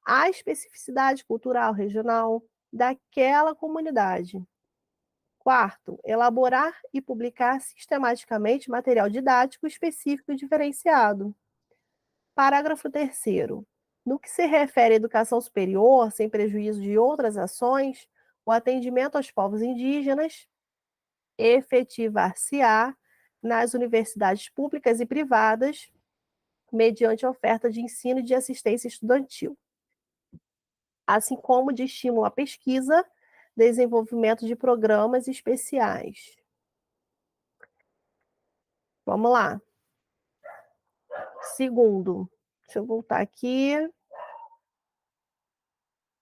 à especificidade cultural regional daquela comunidade. Quarto, elaborar e publicar sistematicamente material didático específico e diferenciado. Parágrafo 3º. No que se refere à educação superior, sem prejuízo de outras ações, o atendimento aos povos indígenas efetivar-se-á nas universidades públicas e privadas, mediante oferta de ensino e de assistência estudantil, assim como de estímulo à pesquisa, desenvolvimento de programas especiais. Vamos lá. Segundo, deixa eu voltar aqui.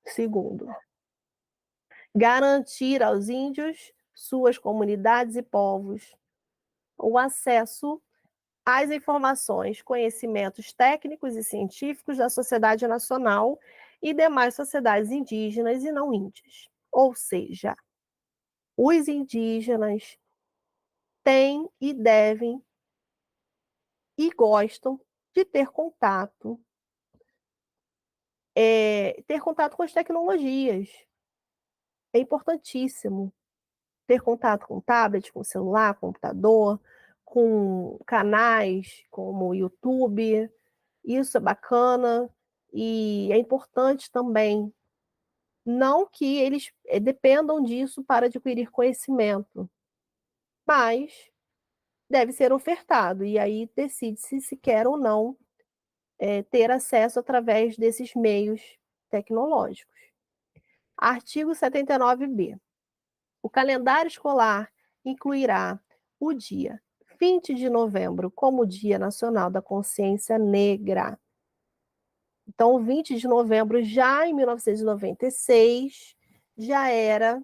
Segundo, garantir aos índios, suas comunidades e povos o acesso às informações, conhecimentos técnicos e científicos da sociedade nacional e demais sociedades indígenas e não índias. Ou seja, os indígenas têm e devem e gostam de ter contato com as tecnologias. É importantíssimo ter contato com tablet, com celular, computador, com canais como o YouTube. Isso é bacana e é importante também. Não que eles dependam disso para adquirir conhecimento, mas deve ser ofertado, e aí decide-se se quer ou não ter acesso através desses meios tecnológicos. Artigo 79b. O calendário escolar incluirá o dia 20 de novembro como Dia Nacional da Consciência Negra. Então, 20 de novembro, já em 1996, já era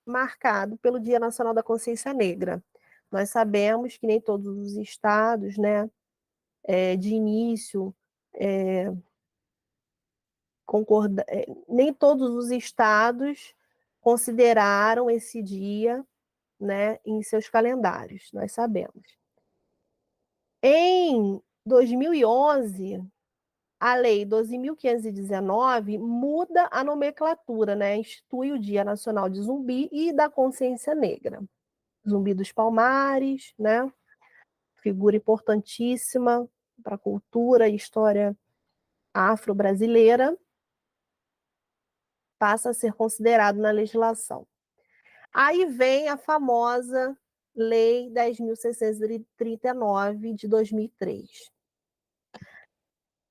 marcado pelo Dia Nacional da Consciência Negra. Nós sabemos que nem todos os estados, né, de início, nem todos os estados consideraram esse dia, né, em seus calendários, nós sabemos. Em 2011, a Lei 12.519 muda a nomenclatura, né? Institui o Dia Nacional de Zumbi e da Consciência Negra. Zumbi dos Palmares, né? Figura importantíssima para a cultura e história afro-brasileira, passa a ser considerado na legislação. Aí vem a famosa Lei 10.639 de 2003.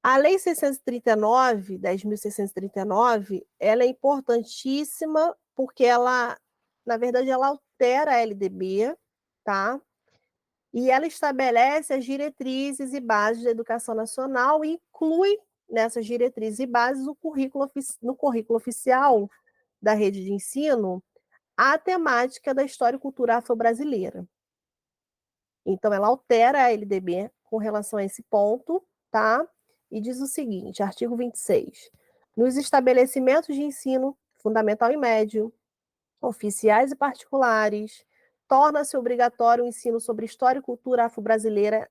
A Lei 639, 10.639, ela é importantíssima porque ela, na verdade, ela altera a LDB, tá? E ela estabelece as diretrizes e bases da educação nacional e inclui nessas diretrizes e bases no currículo oficial da rede de ensino a temática da história e cultura afro-brasileira. Então, ela altera a LDB com relação a esse ponto, tá? E diz o seguinte, artigo 26. Nos estabelecimentos de ensino fundamental e médio, oficiais e particulares, torna-se obrigatório o ensino sobre história e cultura afro-brasileira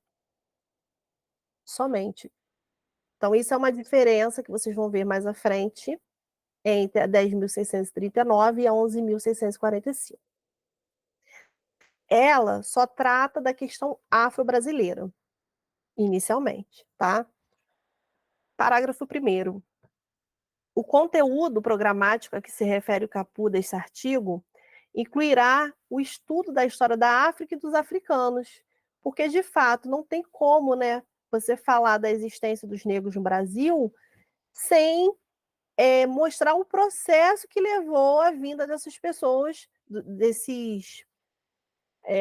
somente. Então, isso é uma diferença que vocês vão ver mais à frente entre a 10.639 e a 11.645. Ela só trata da questão afro-brasileira, inicialmente, tá? Parágrafo 1º. O conteúdo programático a que se refere o caput deste artigo incluirá o estudo da história da África e dos africanos, porque, de fato, não tem como, né, você falar da existência dos negros no Brasil sem mostrar o processo que levou à vinda dessas pessoas,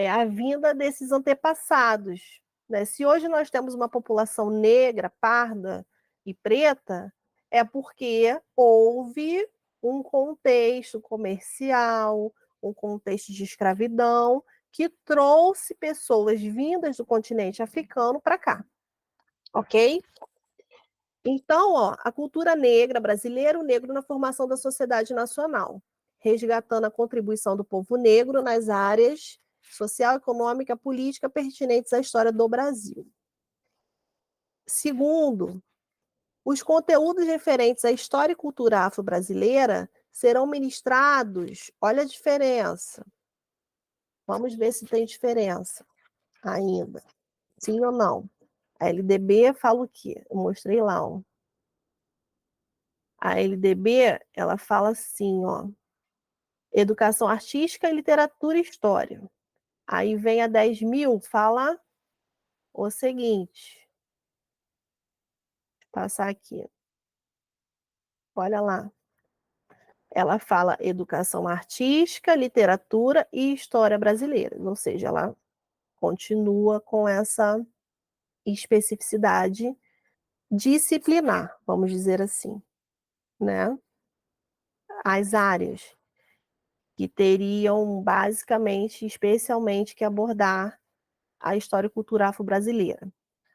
a vinda desses antepassados. Né? Se hoje nós temos uma população negra, parda e preta, é porque houve um contexto comercial, um contexto de escravidão, que trouxe pessoas vindas do continente africano para cá. Ok? Então, ó, a cultura negra brasileira, o negro na formação da sociedade nacional, resgatando a contribuição do povo negro nas áreas social, econômica, política pertinentes à história do Brasil. Segundo, os conteúdos referentes à história e cultura afro-brasileira serão ministrados, olha a diferença. Vamos ver se tem diferença ainda. Sim ou não? A LDB fala o quê? Eu mostrei lá, ó. A LDB, ela fala assim, ó, educação artística, literatura e história. Aí vem a 10.000, fala o seguinte, vou passar aqui, olha lá. Ela fala educação artística, literatura e história brasileira, ou seja, ela continua com essa especificidade disciplinar, vamos dizer assim, né? As áreas que teriam basicamente, especialmente, que abordar a história e cultura afro-brasileira.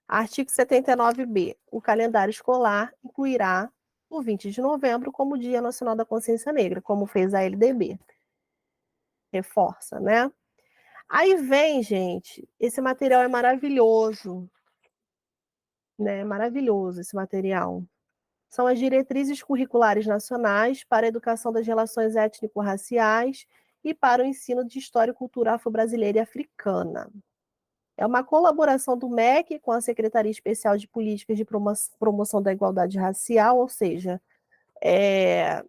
Artigo 79b. O calendário escolar incluirá o 20 de novembro como Dia Nacional da Consciência Negra, como fez a LDB. Reforça, né? Aí vem, gente, esse material é maravilhoso, né? Maravilhoso esse material. São as diretrizes curriculares nacionais para a educação das relações étnico-raciais e para o ensino de história e cultura afro-brasileira e africana. É uma colaboração do MEC com a Secretaria Especial de Políticas de Promoção da Igualdade Racial, ou seja, é,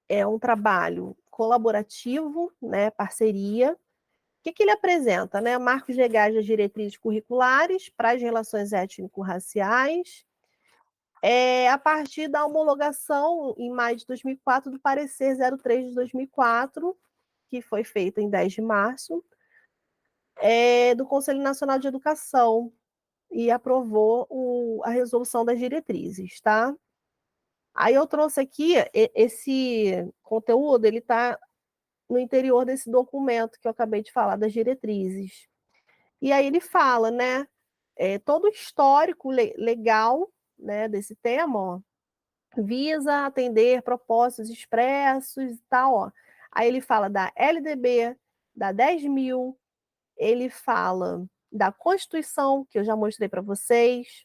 é um trabalho colaborativo, né, parceria. O que ele apresenta? Né? Marcos legais das diretrizes curriculares para as relações étnico-raciais, a partir da homologação, em maio de 2004, do parecer 03 de 2004, que foi feita em 10 de março, do Conselho Nacional de Educação, e aprovou a resolução das diretrizes, tá? Aí eu trouxe aqui esse conteúdo, ele está no interior desse documento que eu acabei de falar, das diretrizes. E aí ele fala, né, todo o histórico legal, né, desse tema, ó, visa atender propósitos expressos e tal, ó. Aí ele fala da LDB, da 10.000, ele fala da Constituição, que eu já mostrei para vocês,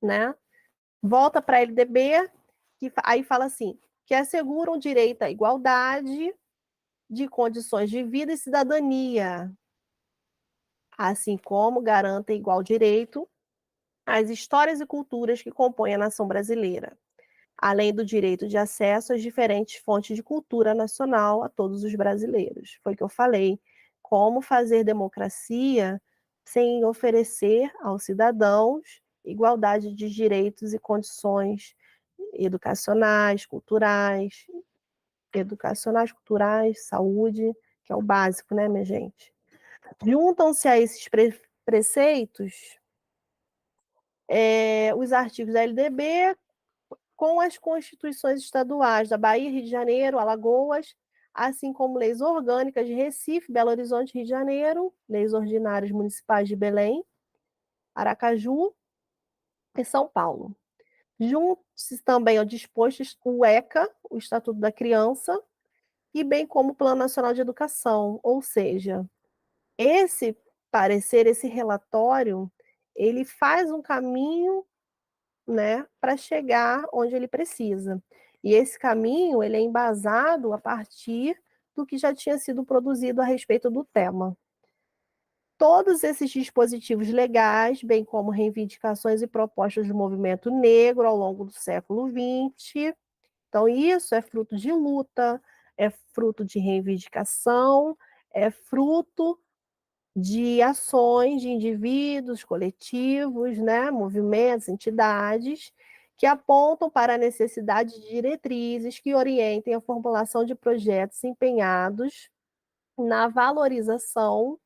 né? Volta para a LDB, que aí fala assim, que asseguram o direito à igualdade de condições de vida e cidadania, assim como garantem igual direito às histórias e culturas que compõem a nação brasileira, além do direito de acesso às diferentes fontes de cultura nacional a todos os brasileiros. Foi o que eu falei. Como fazer democracia sem oferecer aos cidadãos igualdade de direitos e condições educacionais, culturais, saúde, que é o básico, né, minha gente? Juntam-se a esses preceitos os artigos da LDB com as constituições estaduais da Bahia, Rio de Janeiro, Alagoas, assim como leis orgânicas de Recife, Belo Horizonte, Rio de Janeiro, leis ordinárias municipais de Belém, Aracaju e São Paulo. Junte-se também ao disposto o ECA, o Estatuto da Criança, e bem como o Plano Nacional de Educação, ou seja, esse parecer, esse relatório, ele faz um caminho, né, para chegar onde ele precisa. E esse caminho, ele é embasado a partir do que já tinha sido produzido a respeito do tema. Todos esses dispositivos legais, bem como reivindicações e propostas do movimento negro ao longo do século XX, então isso é fruto de luta, é fruto de reivindicação, é fruto de ações de indivíduos, coletivos, né, movimentos, entidades, que apontam para a necessidade de diretrizes que orientem a formulação de projetos empenhados na valorização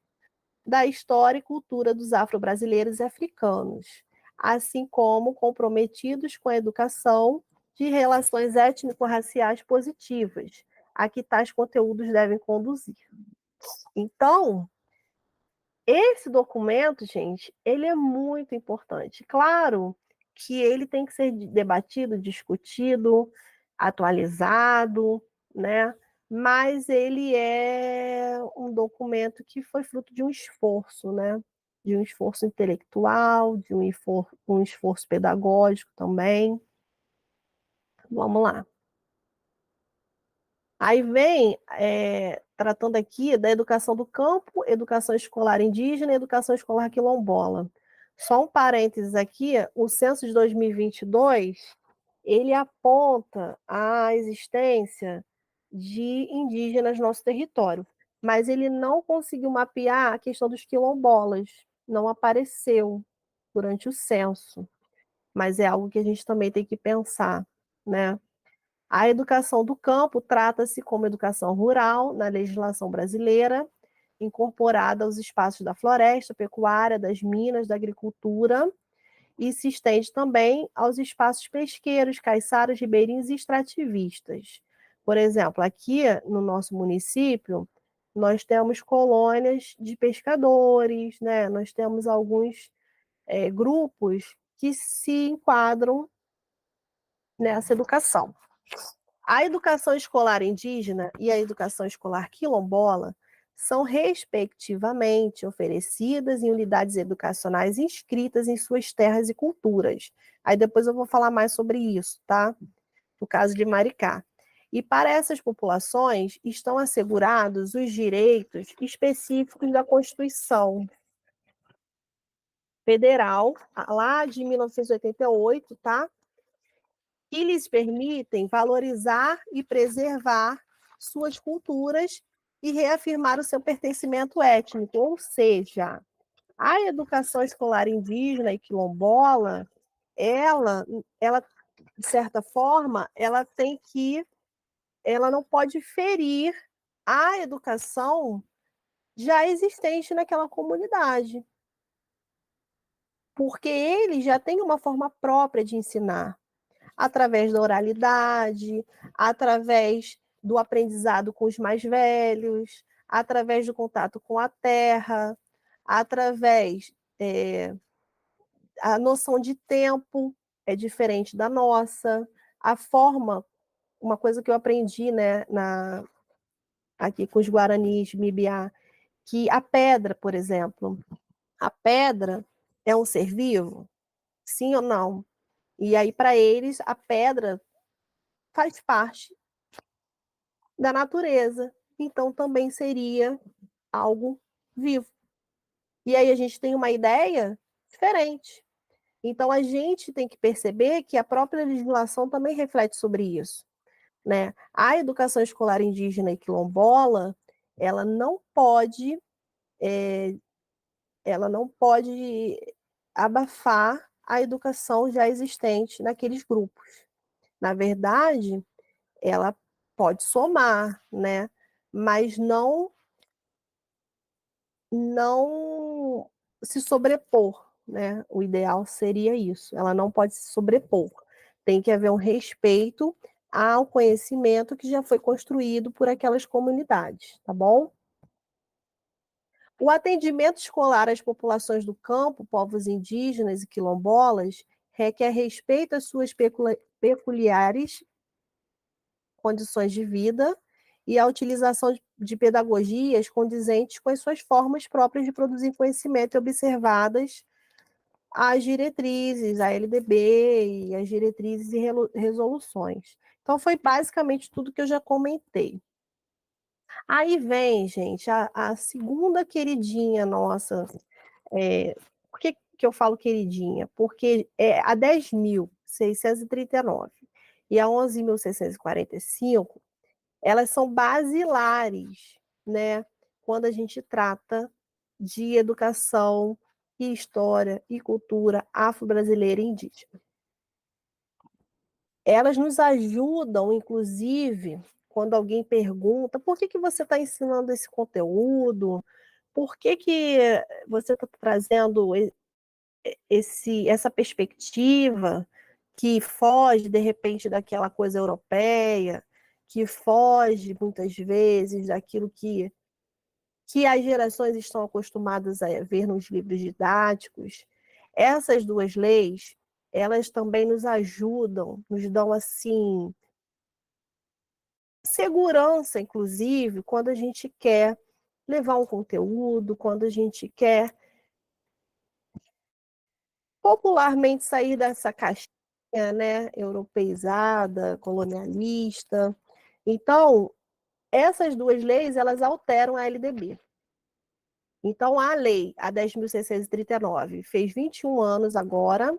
da história e cultura dos afro-brasileiros e africanos, assim como comprometidos com a educação de relações étnico-raciais positivas, a que tais conteúdos devem conduzir. Então, esse documento, gente, ele é muito importante. Claro que ele tem que ser debatido, discutido, atualizado, né? Mas ele é um documento que foi fruto de um esforço, né? De um esforço intelectual, de um esforço pedagógico também. Vamos lá. Aí vem tratando aqui da educação do campo, educação escolar indígena e educação escolar quilombola. Só um parênteses aqui, o censo de 2022, ele aponta a existência de indígenas no nosso território, mas ele não conseguiu mapear a questão dos quilombolas. não apareceu durante o censo, mas é algo que a gente também tem que pensar, né? A educação do campo trata-se como educação rural na legislação brasileira, incorporada aos espaços da floresta, pecuária, das minas, da agricultura, e se estende também aos espaços pesqueiros, caiçaros, ribeirinhos e extrativistas. Por exemplo, aqui no nosso município, nós temos colônias de pescadores, né? Nós temos alguns grupos que se enquadram nessa educação. A educação escolar indígena e a educação escolar quilombola são, respectivamente, oferecidas em unidades educacionais inscritas em suas terras e culturas. Aí depois eu vou falar mais sobre isso, tá? No caso de Maricá. E para essas populações estão assegurados os direitos específicos da Constituição Federal, lá de 1988, tá? Que lhes permitem valorizar e preservar suas culturas e reafirmar o seu pertencimento étnico, ou seja, a educação escolar indígena e quilombola, ela de certa forma, ela não pode ferir a educação já existente naquela comunidade, porque ele já tem uma forma própria de ensinar, através da oralidade, através do aprendizado com os mais velhos, através do contato com a terra, através a noção de tempo é diferente da nossa, a forma, uma coisa que eu aprendi, né, aqui com os guaranis, Mibiá, que a pedra, por exemplo, a pedra é um ser vivo? Sim ou não? E aí, para eles, a pedra faz parte da natureza, então também seria algo vivo. E aí a gente tem uma ideia diferente. Então a gente tem que perceber que a própria legislação também reflete sobre isso, né? A educação escolar indígena e quilombola, ela não pode, ela não pode abafar a educação já existente naqueles grupos. Na verdade, ela pode somar, né? Mas não se sobrepor, né? O ideal seria isso. Ela não pode se sobrepor. Tem que haver um respeito ao conhecimento que já foi construído por aquelas comunidades, tá bom? O atendimento escolar às populações do campo, povos indígenas e quilombolas, requer respeito às suas peculiares condições de vida e a utilização de pedagogias condizentes com as suas formas próprias de produzir conhecimento e observadas as diretrizes, a LDB e as diretrizes e resoluções. Então, foi basicamente tudo que eu já comentei. Aí vem, gente, a segunda queridinha nossa. Por que eu falo queridinha? Porque a 10.639 e a 11.645 elas são basilares, né? Quando a gente trata de educação e história e cultura afro-brasileira e indígena. Elas nos ajudam, inclusive, quando alguém pergunta por que você está ensinando esse conteúdo, por que você está trazendo essa perspectiva que foge, de repente, daquela coisa europeia, que foge, muitas vezes, daquilo que as gerações estão acostumadas a ver nos livros didáticos. Essas duas leis, elas também nos ajudam, nos dão, assim, segurança, inclusive, quando a gente quer levar um conteúdo, quando a gente quer popularmente sair dessa caixinha, né, europeizada, colonialista. Então, essas duas leis, elas alteram a LDB. Então, a lei, a 10.639, fez 21 anos agora,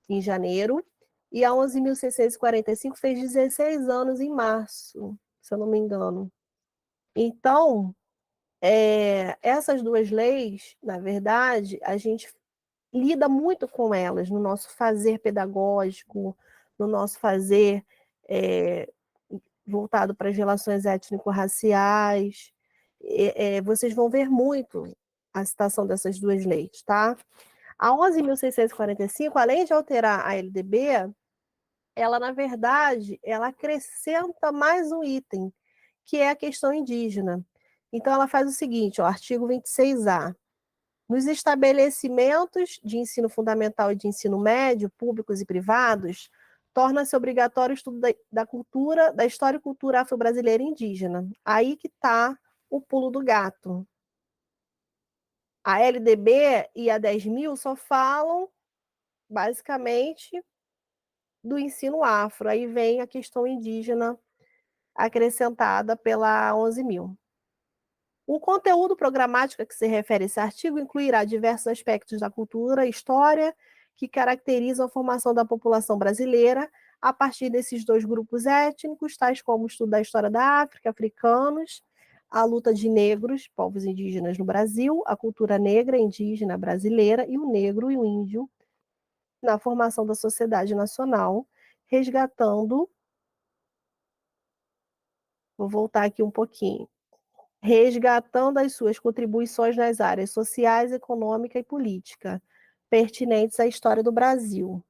em janeiro, e a 11.645 fez 16 anos em março, se eu não me engano. Então, Essas duas leis, na verdade, a gente lida muito com elas no nosso fazer pedagógico, no nosso fazer é, voltado para as relações étnico-raciais. Vocês vão ver muito a citação dessas duas leis, tá? A 11.645, além de alterar a LDB, ela, na verdade, ela acrescenta mais um item, que é a questão indígena. Então, ela faz o seguinte, ó, artigo 26A. Nos estabelecimentos de ensino fundamental e de ensino médio, públicos e privados, torna-se obrigatório o estudo da cultura, da história e cultura afro-brasileira e indígena. Aí que está o pulo do gato. A LDB e a 10.000 só falam, basicamente, do ensino afro. Aí vem a questão indígena acrescentada pela 11.000. O conteúdo programático a que se refere esse artigo incluirá diversos aspectos da cultura e história que caracterizam a formação da população brasileira a partir desses dois grupos étnicos, tais como o estudo da história da África, africanos, a luta de negros, povos indígenas no Brasil, a cultura negra indígena brasileira e o negro e o índio na formação da sociedade nacional, resgatando. Vou voltar aqui um pouquinho. Resgatando as suas contribuições nas áreas sociais, econômica e política, pertinentes à história do Brasil.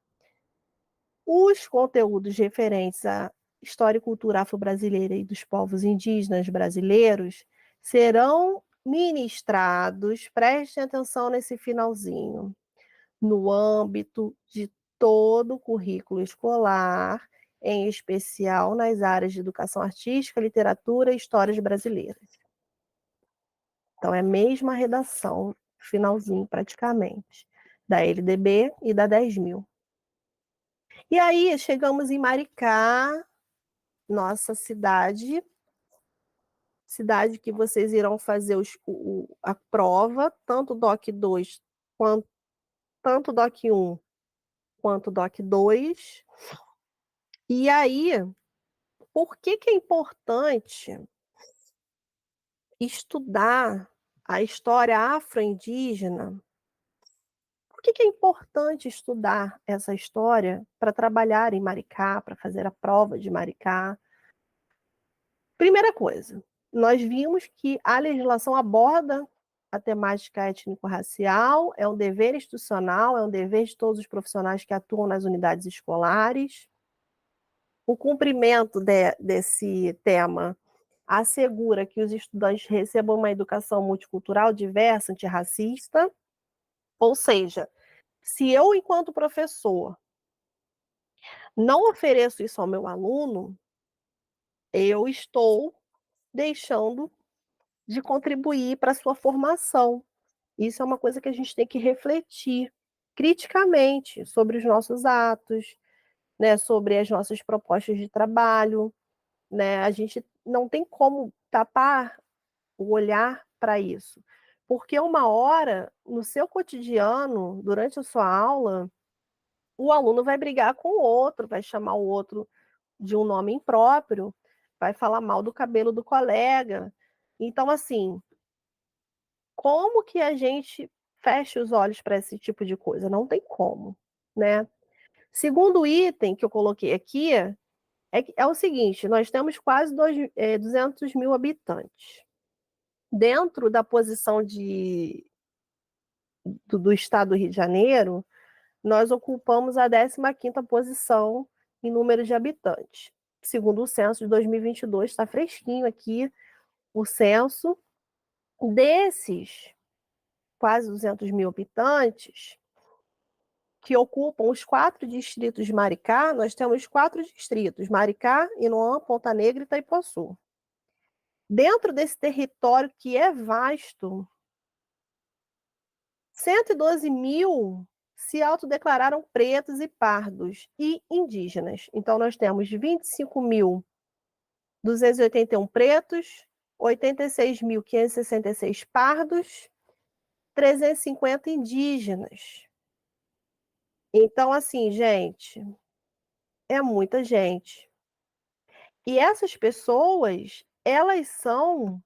Os conteúdos referentes à história e cultura afro-brasileira e dos povos indígenas brasileiros serão ministrados, prestem atenção nesse finalzinho, no âmbito de todo o currículo escolar, em especial nas áreas de educação artística, literatura e histórias brasileiras. Então, é a mesma redação, finalzinho praticamente, da LDB e da 10.000. E aí, chegamos em Maricá, nossa cidade que vocês irão fazer a prova, tanto DOC 2, tanto DOC 1 quanto DOC 2. E aí, por que é importante estudar a história afro-indígena? Por que é importante estudar essa história para trabalhar em Maricá, para fazer a prova de Maricá? Primeira coisa, nós vimos que a legislação aborda a temática étnico-racial, é um dever institucional, é um dever de todos os profissionais que atuam nas unidades escolares. O cumprimento desse tema assegura que os estudantes recebam uma educação multicultural, diversa, antirracista, ou seja, se eu, enquanto professor, não ofereço isso ao meu aluno, eu estou deixando de contribuir para a sua formação. Isso é uma coisa que a gente tem que refletir criticamente sobre os nossos atos, né, sobre as nossas propostas de trabalho, né? A gente não tem como tapar o olhar para isso, porque uma hora, no seu cotidiano, durante a sua aula, o aluno vai brigar com o outro, vai chamar o outro de um nome impróprio, vai falar mal do cabelo do colega. Então, assim, como que a gente fecha os olhos para esse tipo de coisa? Não tem como, né? Segundo item que eu coloquei aqui é o seguinte: nós temos quase 200 mil habitantes. Dentro da posição do estado do Rio de Janeiro, nós ocupamos a 15ª posição em número de habitantes. Segundo o censo de 2022, está fresquinho aqui o censo. Desses quase 200 mil habitantes, que ocupam os 4 distritos de Maricá, nós temos 4 distritos: Maricá, Inoã, Ponta Negra e Itaipuaçu. Dentro desse território que é vasto, 112 mil se autodeclararam pretos e pardos e indígenas. Então, nós temos 25.281 pretos, 86.566 pardos, 350 indígenas. Então, assim, gente, é muita gente. E essas pessoas, elas são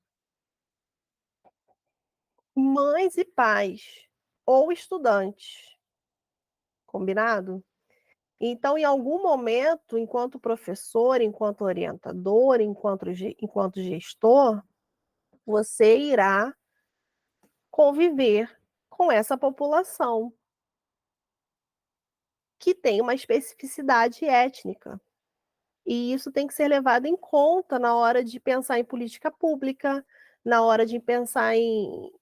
mães e pais, ou estudantes, combinado? Então, em algum momento, enquanto professor, enquanto orientador, enquanto gestor, você irá conviver com essa população que tem uma especificidade étnica. E isso tem que ser levado em conta na hora de pensar em política pública, na hora de pensar em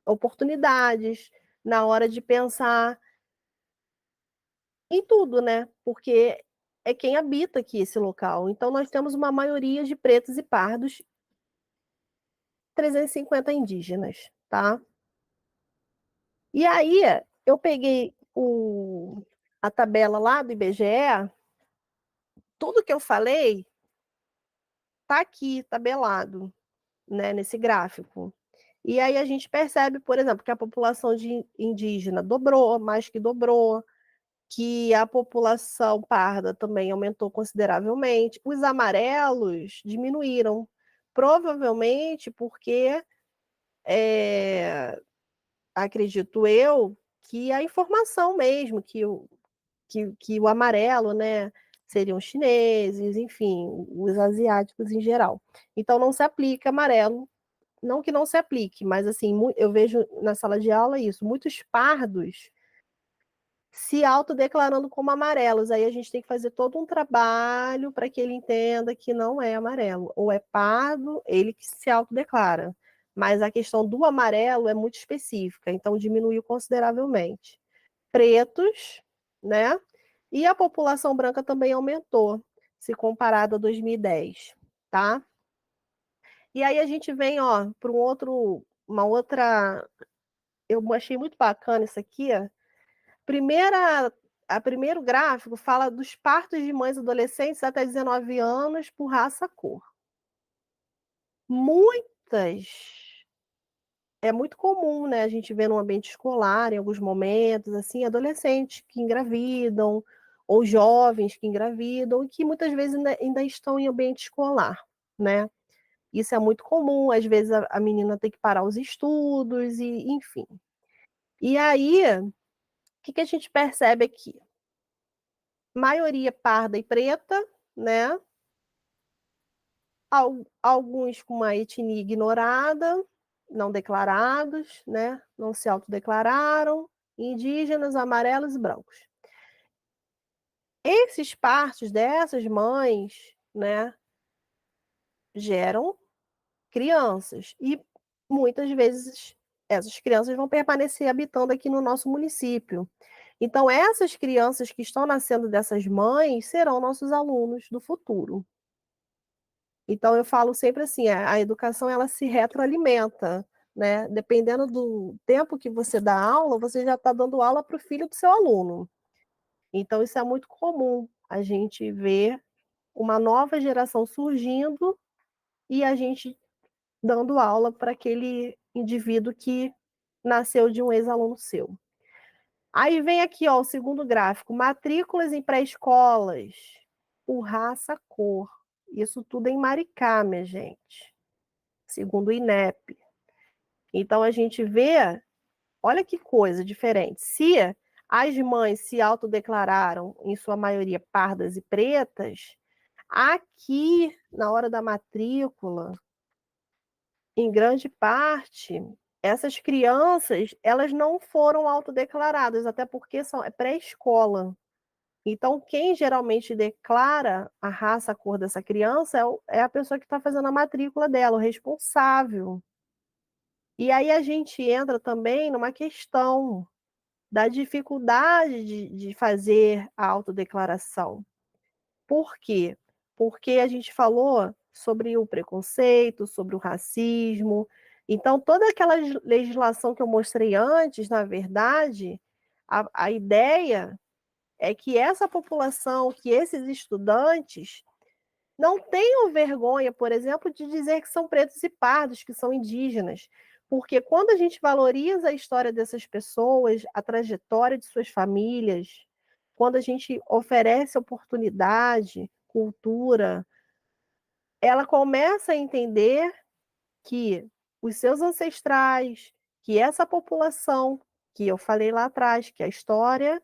oportunidades, na hora de pensar em tudo, né? Porque é quem habita aqui esse local. Então, nós temos uma maioria de pretos e pardos, 350 indígenas, tá? E aí, eu peguei a tabela lá do IBGE, tudo que eu falei tá aqui tabelado, né, nesse gráfico. E aí a gente percebe, por exemplo, que a população de indígena dobrou, mais que dobrou, que a população parda também aumentou consideravelmente. Os amarelos diminuíram, provavelmente porque, acredito eu, que a informação mesmo, que o amarelo, né, seriam os chineses, enfim, os asiáticos em geral. Então não se aplica amarelo, não que não se aplique, mas assim, eu vejo na sala de aula isso, muitos pardos se autodeclarando como amarelos. Aí a gente tem que fazer todo um trabalho para que ele entenda que não é amarelo. Ou é pardo, ele que se autodeclara. Mas a questão do amarelo é muito específica, então diminuiu consideravelmente. Pretos, né? E a população branca também aumentou, se comparado a 2010, tá? E aí a gente vem, ó, para uma outra. Eu achei muito bacana isso aqui, ó. Primeiro gráfico fala dos partos de mães adolescentes até 19 anos por raça cor. Muitas. É muito comum, né, a gente ver no ambiente escolar, em alguns momentos, assim, adolescentes que engravidam, ou jovens que engravidam, e que muitas vezes ainda estão em ambiente escolar, né? Isso é muito comum, às vezes a menina tem que parar os estudos, e enfim. E aí, o que a gente percebe aqui? Maioria parda e preta, né? Alguns com uma etnia ignorada, não declarados, né? Não se autodeclararam, indígenas, amarelos e brancos. Esses partos dessas mães, né, geram crianças e muitas vezes essas crianças vão permanecer habitando aqui no nosso município. Então, essas crianças que estão nascendo dessas mães serão nossos alunos do futuro. Então, eu falo sempre assim, a educação ela se retroalimenta, né? Dependendo do tempo que você dá aula, você já está dando aula para o filho do seu aluno. Então, isso é muito comum, a gente ver uma nova geração surgindo e a gente dando aula para aquele indivíduo que nasceu de um ex-aluno seu. Aí vem aqui, ó, o segundo gráfico, matrículas em pré-escolas, por raça, cor. Isso tudo em Maricá, minha gente, segundo o INEP. Então a gente vê, olha que coisa diferente. Se as mães se autodeclararam, em sua maioria pardas e pretas, aqui, na hora da matrícula, em grande parte, essas crianças, elas não foram autodeclaradas, até porque é pré-escola. Então, quem geralmente declara a raça, a cor dessa criança é a pessoa que está fazendo a matrícula dela, o responsável. E aí a gente entra também numa questão da dificuldade de fazer a autodeclaração. Por quê? Porque a gente falou sobre o preconceito, sobre o racismo. Então, toda aquela legislação que eu mostrei antes, na verdade, a ideia é que essa população, que esses estudantes, não tenham vergonha, por exemplo, de dizer que são pretos e pardos, que são indígenas. Porque quando a gente valoriza a história dessas pessoas, a trajetória de suas famílias, quando a gente oferece oportunidade, cultura, ela começa a entender que os seus ancestrais, que essa população que eu falei lá atrás, que a história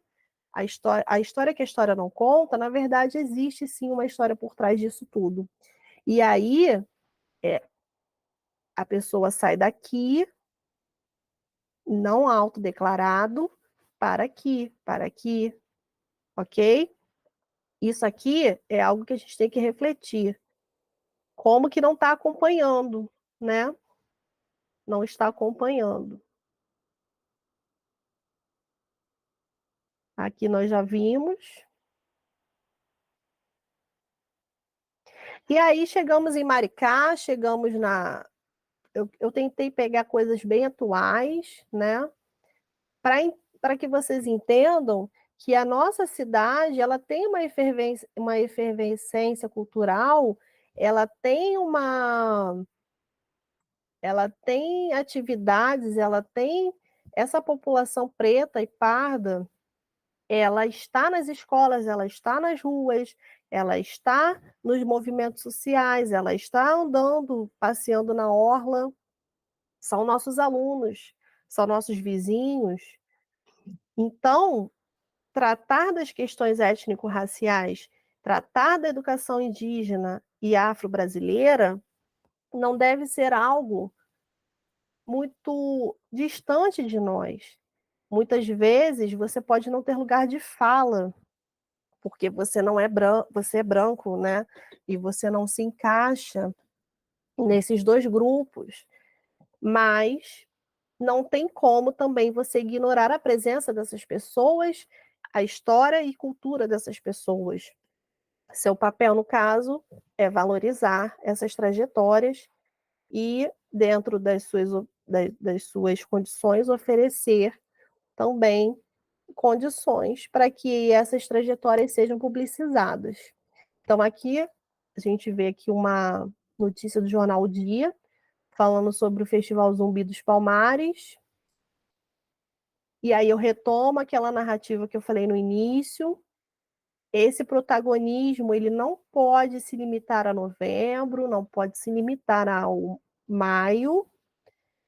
que a história não conta, na verdade, existe sim uma história por trás disso tudo. E aí, a pessoa sai daqui, não autodeclarado, para aqui, ok? Isso aqui é algo que a gente tem que refletir. Como que não está acompanhando, né? Não está acompanhando. Aqui nós já vimos. E aí chegamos em Maricá, chegamos na. Eu tentei pegar coisas bem atuais, né? Para que vocês entendam que a nossa cidade ela tem uma efervescência cultural, ela tem uma. Ela tem atividades, ela tem essa população preta e parda, ela está nas escolas, ela está nas ruas, ela está nos movimentos sociais, ela está andando, passeando na orla, são nossos alunos, são nossos vizinhos. Então, tratar das questões étnico-raciais, tratar da educação indígena e afro-brasileira, não deve ser algo muito distante de nós. Muitas vezes você pode não ter lugar de fala, porque você não é branco, você é branco, né? E você não se encaixa nesses dois grupos. Mas não tem como também você ignorar a presença dessas pessoas, a história e cultura dessas pessoas. Seu papel, no caso, é valorizar essas trajetórias e, dentro das suas condições, oferecer também condições para que essas trajetórias sejam publicizadas. Então, aqui, a gente vê aqui uma notícia do jornal O Dia, falando sobre o Festival Zumbi dos Palmares, e aí eu retomo aquela narrativa que eu falei no início. Esse protagonismo, ele não pode se limitar a novembro, não pode se limitar ao maio,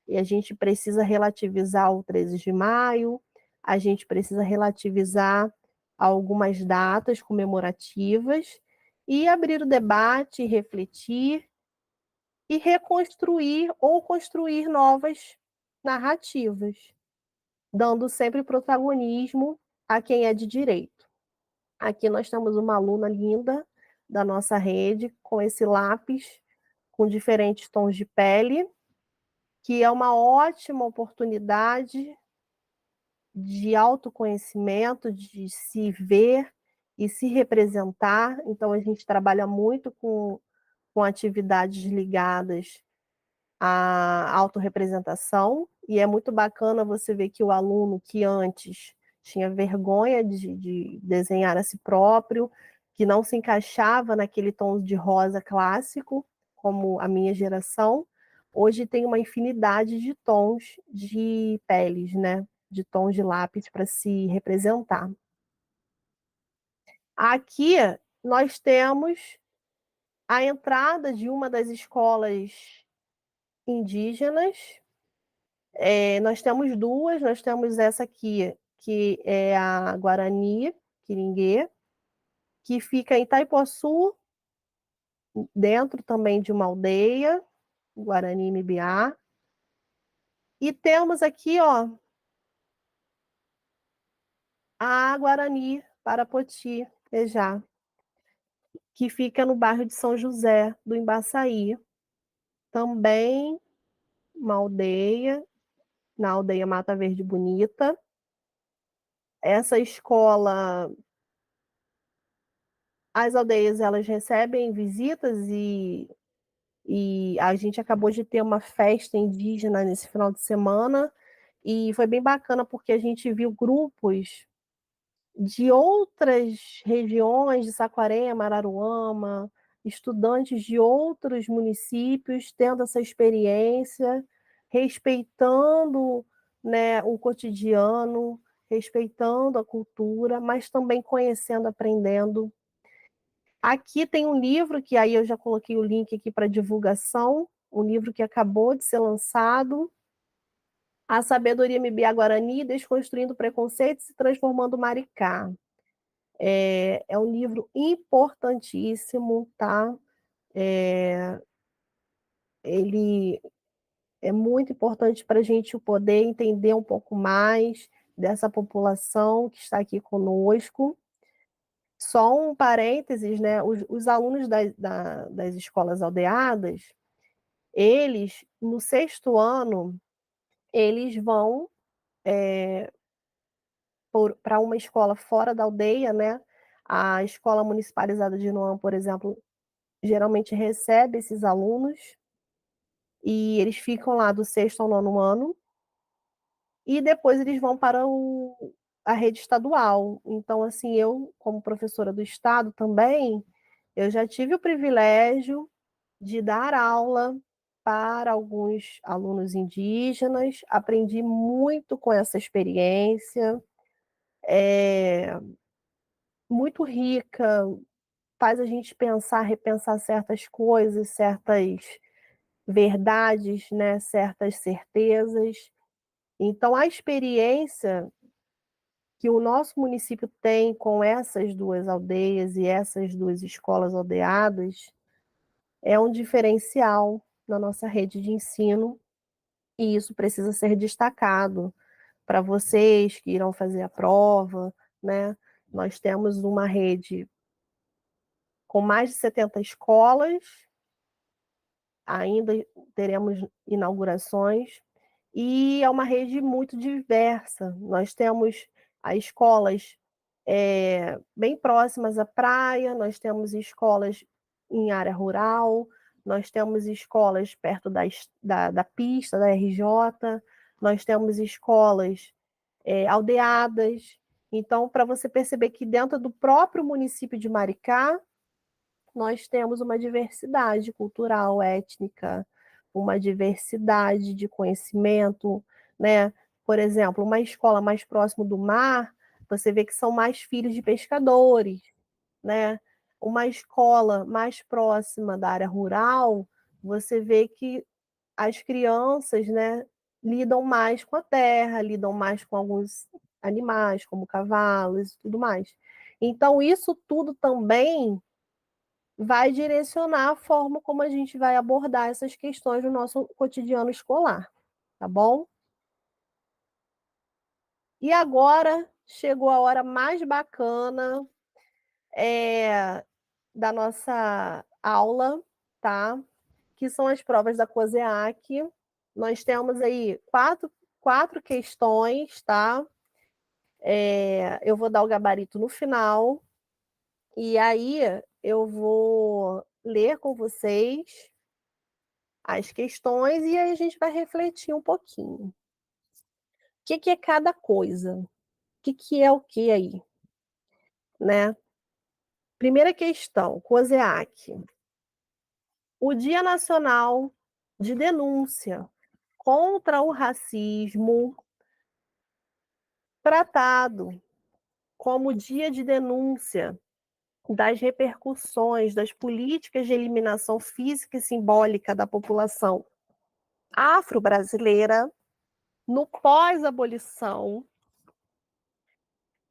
e a gente precisa relativizar o 13 de maio, a gente precisa relativizar algumas datas comemorativas e abrir o debate, refletir e reconstruir ou construir novas narrativas, dando sempre protagonismo a quem é de direito. Aqui nós temos uma aluna linda da nossa rede com esse lápis com diferentes tons de pele, que é uma ótima oportunidade de autoconhecimento, de se ver e se representar. Então, a gente trabalha muito com atividades ligadas à autorrepresentação, e é muito bacana você ver que o aluno que antes tinha vergonha de desenhar a si próprio, que não se encaixava naquele tom de rosa clássico, como a minha geração, hoje tem uma infinidade de tons de peles, né? De tons de lápis para se representar. Aqui nós temos a entrada de uma das escolas indígenas. Nós temos duas, nós temos essa aqui, que é a Guarani Quiringuê, que fica em Itaipuaçu, dentro também de uma aldeia, Guarani Mibiá. E temos aqui, ó, a Guarani Parapoti, Ejá, que fica no bairro de São José do Embaçaí. Também uma aldeia, na aldeia Mata Verde Bonita. Essa escola, as aldeias, elas recebem visitas e a gente acabou de ter uma festa indígena nesse final de semana e foi bem bacana porque a gente viu grupos de outras regiões de Saquarema, Araruama, estudantes de outros municípios tendo essa experiência, respeitando, né, o cotidiano, respeitando a cultura, mas também conhecendo, aprendendo. Aqui tem um livro que aí eu já coloquei o link aqui para divulgação, um livro que acabou de ser lançado, A Sabedoria Mbiá-Guarani, Desconstruindo Preconceitos e Transformando Maricá. É um livro importantíssimo, tá? Ele é muito importante para a gente poder entender um pouco mais dessa população que está aqui conosco. Só um parênteses, né? Os alunos das escolas aldeadas, eles, no sexto ano, eles vão para uma escola fora da aldeia, né? A escola municipalizada de Noam, por exemplo, geralmente recebe esses alunos e eles ficam lá do sexto ao nono ano e depois eles vão para a rede estadual. Então, assim, eu, como professora do estado também, eu já tive o privilégio de dar aula para alguns alunos indígenas, aprendi muito com essa experiência, muito rica, faz a gente pensar, repensar certas coisas, certas verdades, né, certas certezas. Então, a experiência que o nosso município tem com essas duas aldeias e essas duas escolas aldeadas é um diferencial na nossa rede de ensino, e isso precisa ser destacado para vocês que irão fazer a prova, né? Nós temos uma rede com mais de 70 escolas, ainda teremos inaugurações, e é uma rede muito diversa. Nós temos as escolas bem próximas à praia, nós temos escolas em área rural, nós temos escolas perto da pista, da RJ, nós temos escolas aldeadas. Então, para você perceber que dentro do próprio município de Maricá, nós temos uma diversidade cultural, étnica, uma diversidade de conhecimento, né? Por exemplo, uma escola mais próxima do mar, você vê que são mais filhos de pescadores, né? Uma escola mais próxima da área rural, você vê que as crianças, né, lidam mais com a terra, lidam mais com alguns animais, como cavalos e tudo mais. Então, isso tudo também vai direcionar a forma como a gente vai abordar essas questões no nosso cotidiano escolar, tá bom? E agora chegou a hora mais bacana da nossa aula, tá? Que são as provas da COSEAC. Nós temos aí quatro questões, tá? Eu vou dar o gabarito no final, e aí eu vou ler com vocês as questões e aí a gente vai refletir um pouquinho. O que é cada coisa? O que é o que aí? Né? Primeira questão, COSEAC. O Dia Nacional de Denúncia contra o Racismo, tratado como Dia de Denúncia das repercussões das políticas de eliminação física e simbólica da população afro-brasileira no pós-abolição,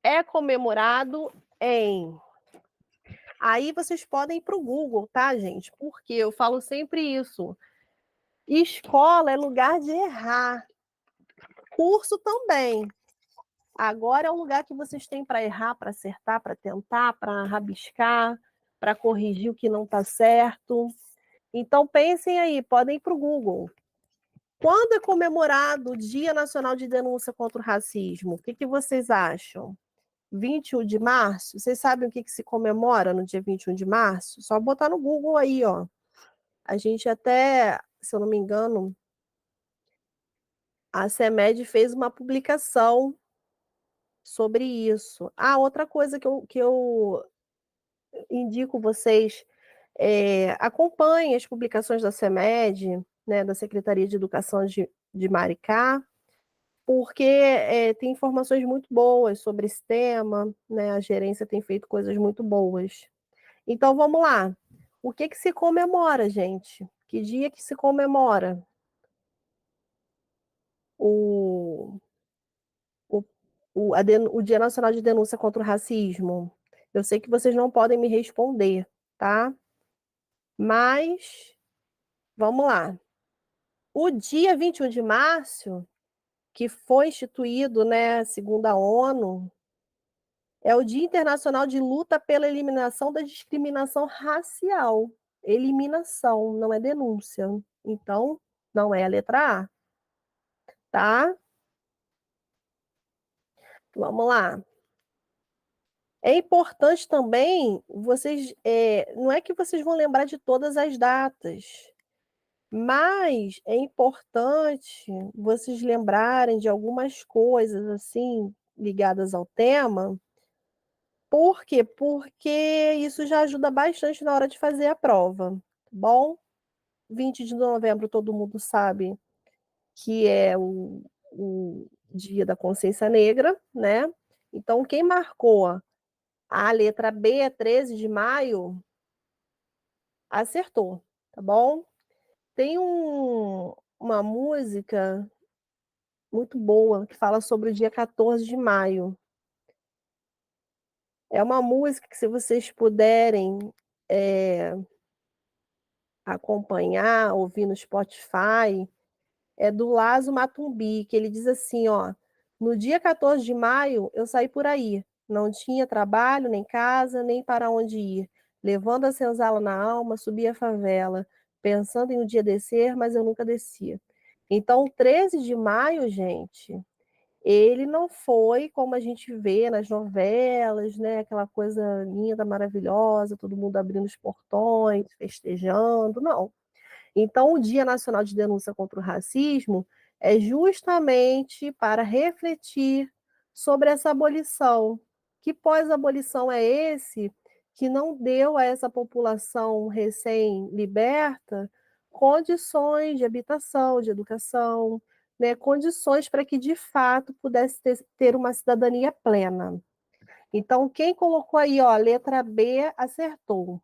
é comemorado em... Aí vocês podem ir para o Google, tá, gente? Porque eu falo sempre isso. Escola é lugar de errar. Curso também. Agora é um lugar que vocês têm para errar, para acertar, para tentar, para rabiscar, para corrigir o que não está certo. Então pensem aí, podem ir para o Google. Quando é comemorado o Dia Nacional de Denúncia contra o Racismo? O que vocês acham? 21 de março? Vocês sabem o que se comemora no dia 21 de março? Só botar no Google aí, ó. A gente até, se eu não me engano, a CEMED fez uma publicação sobre isso. Ah, outra coisa que eu indico vocês, acompanhem as publicações da CEMED, né, da Secretaria de Educação de Maricá, porque tem informações muito boas sobre esse tema, né, a gerência tem feito coisas muito boas. Então, vamos lá. O que se comemora, gente? Que dia que se comemora o, o, o Dia Nacional de Denúncia contra o Racismo? Eu sei que vocês não podem me responder, tá? Mas vamos lá. O dia 21 de março, que foi instituído, né, segundo a ONU, é o Dia Internacional de Luta pela Eliminação da Discriminação Racial. Eliminação, não é denúncia. Então, não é a letra A, tá? Vamos lá. É importante também vocês, não é que vocês vão lembrar de todas as datas, mas é importante vocês lembrarem de algumas coisas assim ligadas ao tema. Por quê? Porque isso já ajuda bastante na hora de fazer a prova, tá bom? 20 de novembro todo mundo sabe que é o Dia da Consciência Negra, né? Então, quem marcou a letra B, 13 de maio, acertou, tá bom? Tem uma música muito boa que fala sobre o dia 14 de maio. É uma música que, se vocês puderem acompanhar, ouvir no Spotify, é do Lazo Matumbi, que ele diz assim, ó: no dia 14 de maio eu saí por aí, não tinha trabalho, nem casa, nem para onde ir, levando a senzala na alma, subi a favela, pensando em um dia descer, mas eu nunca descia. Então, o 13 de maio, gente, ele não foi como a gente vê nas novelas, né? Aquela coisa linda, maravilhosa, todo mundo abrindo os portões, festejando, não. Então, o Dia Nacional de Denúncia contra o Racismo é justamente para refletir sobre essa abolição. Que pós-abolição é esse que não deu a essa população recém-liberta condições de habitação, de educação, né, condições para que de fato pudesse ter uma cidadania plena. Então, quem colocou aí, ó, letra B, acertou.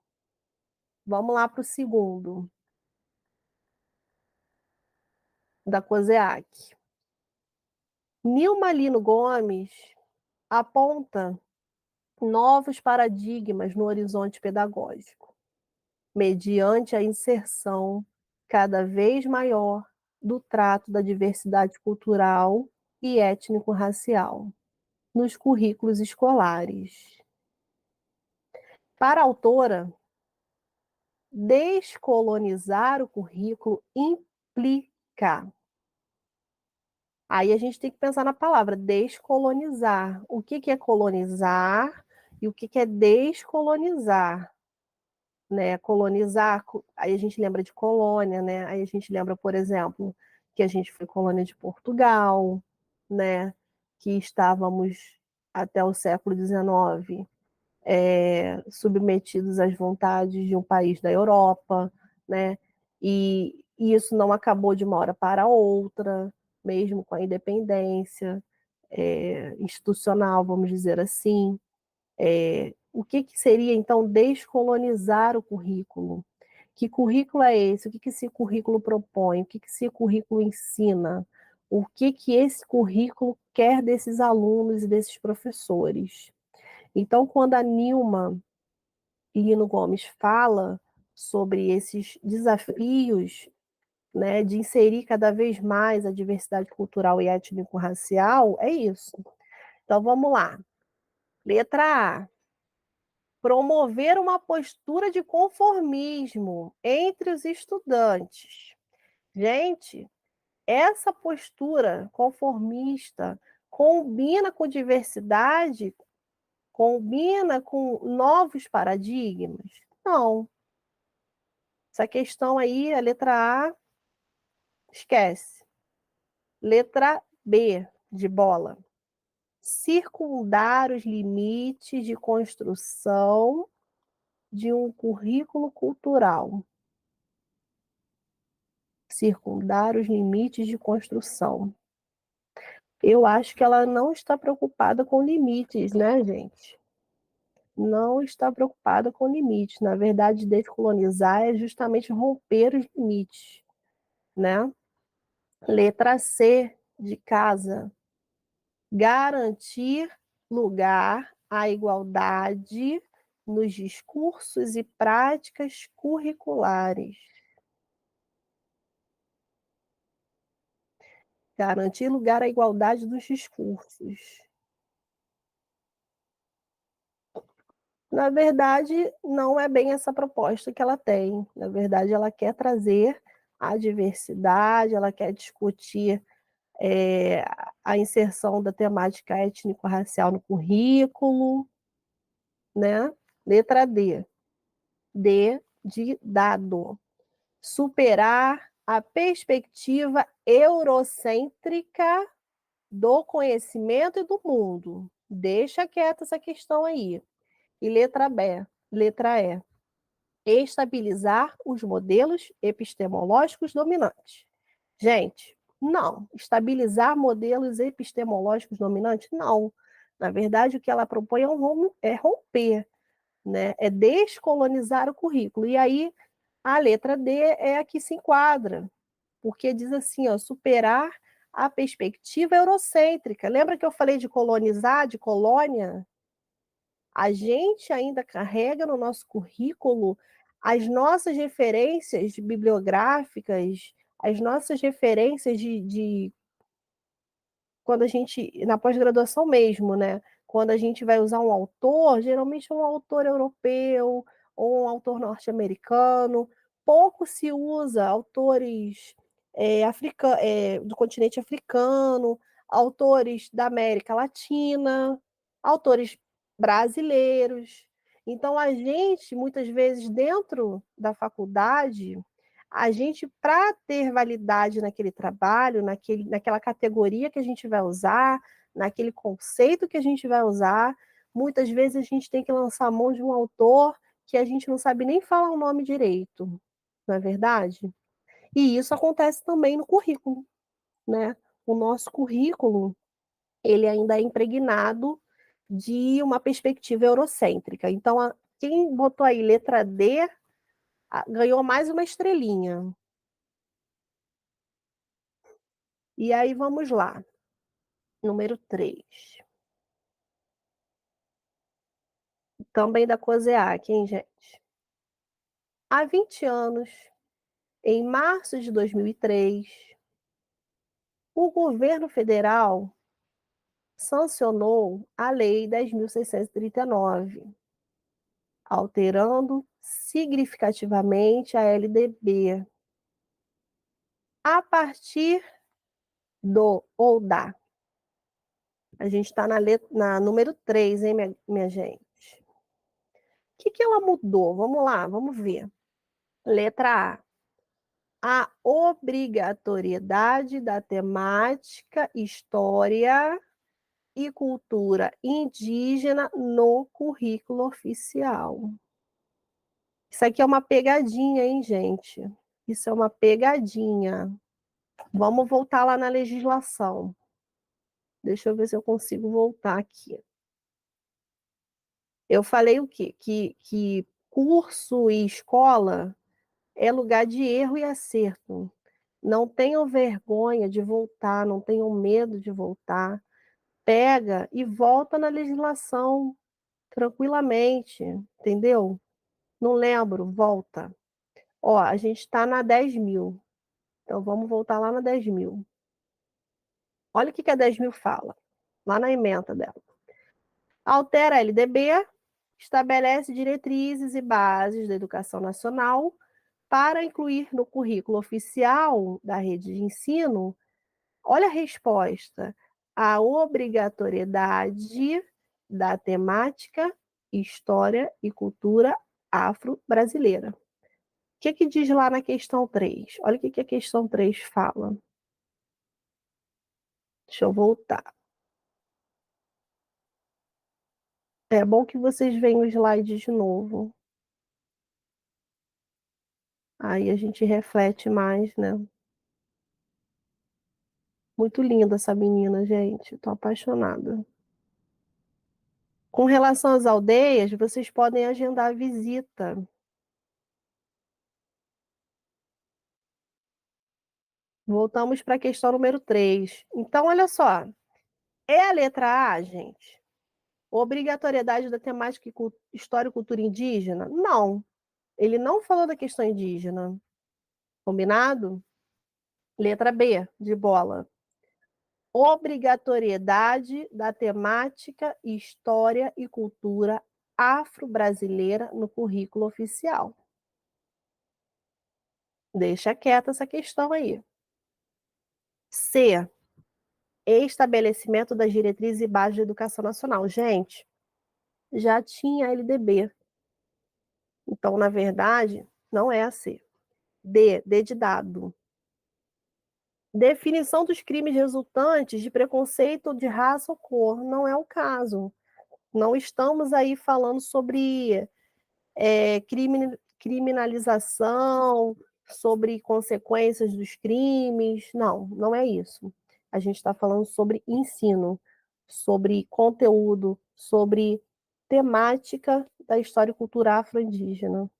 Vamos lá para o segundo, da COSEAC. Nilma Lino Gomes aponta novos paradigmas no horizonte pedagógico, mediante a inserção cada vez maior do trato da diversidade cultural e étnico-racial nos currículos escolares. Para a autora, descolonizar o currículo implica. Aí a gente tem que pensar na palavra descolonizar. O que que é colonizar e o que que é descolonizar, né? Colonizar, aí a gente lembra de colônia, né? Aí a gente lembra, por exemplo, que a gente foi colônia de Portugal, né? Que estávamos até o século XIX submetidos às vontades de um país da Europa, né? E isso não acabou de uma hora para outra, mesmo com a independência institucional, vamos dizer assim. O que, que seria, então, descolonizar o currículo? Que currículo é esse? O que, que esse currículo propõe? O que, que esse currículo ensina? O que, que esse currículo quer desses alunos e desses professores? Então, quando a Nilma Lino Gomes fala sobre esses desafios, né, de inserir cada vez mais a diversidade cultural e étnico-racial, é isso. Então, vamos lá. Letra A. Promover uma postura de conformismo entre os estudantes. Gente, essa postura conformista combina com diversidade, combina com novos paradigmas? Não. Essa questão aí, a letra A, esquece. Letra B, de bola. Circundar os limites de construção de um currículo cultural. Circundar os limites de construção. Eu acho que ela não está preocupada com limites, né, gente? não está preocupada com limites. Na verdade, descolonizar é justamente romper os limites, né? Letra C, de casa, garantir lugar à igualdade nos discursos e práticas curriculares. Garantir lugar à igualdade dos discursos. Na verdade, não é bem essa proposta que ela tem. Na verdade, ela quer trazer a diversidade, ela quer discutir a inserção da temática étnico-racial no currículo, né? Letra D. D de dado. Superar a perspectiva eurocêntrica do conhecimento e do mundo. Deixa quieta essa questão aí. E letra B, letra E. Estabilizar os modelos epistemológicos dominantes. Gente, não. Estabilizar modelos epistemológicos dominantes? Não. Na verdade, o que ela propõe é romper, né? É descolonizar o currículo. E aí, a letra D é a que se enquadra, porque diz assim, ó, superar a perspectiva eurocêntrica. Lembra que eu falei de colonizar, de colônia? A gente ainda carrega no nosso currículo as nossas referências bibliográficas, as nossas referências de quando a gente, na pós-graduação mesmo, né? Quando a gente vai usar um autor, geralmente é um autor europeu ou um autor norte-americano. Pouco se usa autores do continente africano, autores da América Latina, autores brasileiros. Então, a gente, muitas vezes, dentro da faculdade, a gente, para ter validade naquele trabalho, naquela categoria que a gente vai usar, naquele conceito que a gente vai usar, muitas vezes a gente tem que lançar a mão de um autor que a gente não sabe nem falar o nome direito, não é verdade? E isso acontece também no currículo, né? O nosso currículo, ele ainda é impregnado de uma perspectiva eurocêntrica. Então, quem botou aí letra D ganhou mais uma estrelinha. E aí vamos lá. Número 3. Também da COSEAC, hein, gente? Há 20 anos, em março de 2003, o governo federal sancionou a Lei 10.639, alterando significativamente a LDB, a partir do ou da. A gente está na número 3, hein, minha gente? O que ela mudou? Vamos lá, vamos ver. Letra A obrigatoriedade da temática história e cultura indígena no currículo oficial. Isso aqui é uma pegadinha, hein, gente? Isso é uma pegadinha. Vamos voltar lá na legislação. Deixa eu ver se eu consigo voltar aqui. Eu falei o quê? Que curso e escola é lugar de erro e acerto. Não tenham vergonha de voltar, não tenham medo de voltar. Pega e volta na legislação tranquilamente, entendeu? Não lembro, volta. Ó, a gente está na 10.000, então vamos voltar lá na 10.000. Olha o que a 10.000 fala, lá na ementa dela. Altera a LDB, estabelece diretrizes e bases da educação nacional para incluir no currículo oficial da rede de ensino. Olha a resposta. A obrigatoriedade da temática história e cultura afro-brasileira. O que diz lá na questão 3? Olha o que a questão 3 fala. Deixa eu voltar. É bom que vocês vejam o slide de novo. Aí a gente reflete mais, né? Muito linda essa menina, gente. Tô apaixonada. Com relação às aldeias, vocês podem agendar a visita. Voltamos para a questão número 3. Então, olha só. É a letra A, gente? Obrigatoriedade da temática história e cultura indígena? Não. Ele não falou da questão indígena. Combinado? Letra B, de bola. Obrigatoriedade da temática história e cultura afro-brasileira no currículo oficial. Deixa quieta essa questão aí. C. Estabelecimento das diretrizes e bases de educação nacional. Gente, já tinha LDB. Então, na verdade, não é a C. D de dado. Definição dos crimes resultantes de preconceito de raça ou cor. Não é o caso. Não estamos aí falando sobre criminalização, sobre consequências dos crimes. Não, não é isso. A gente está falando sobre ensino, sobre conteúdo, sobre temática da história e cultura afro-indígena.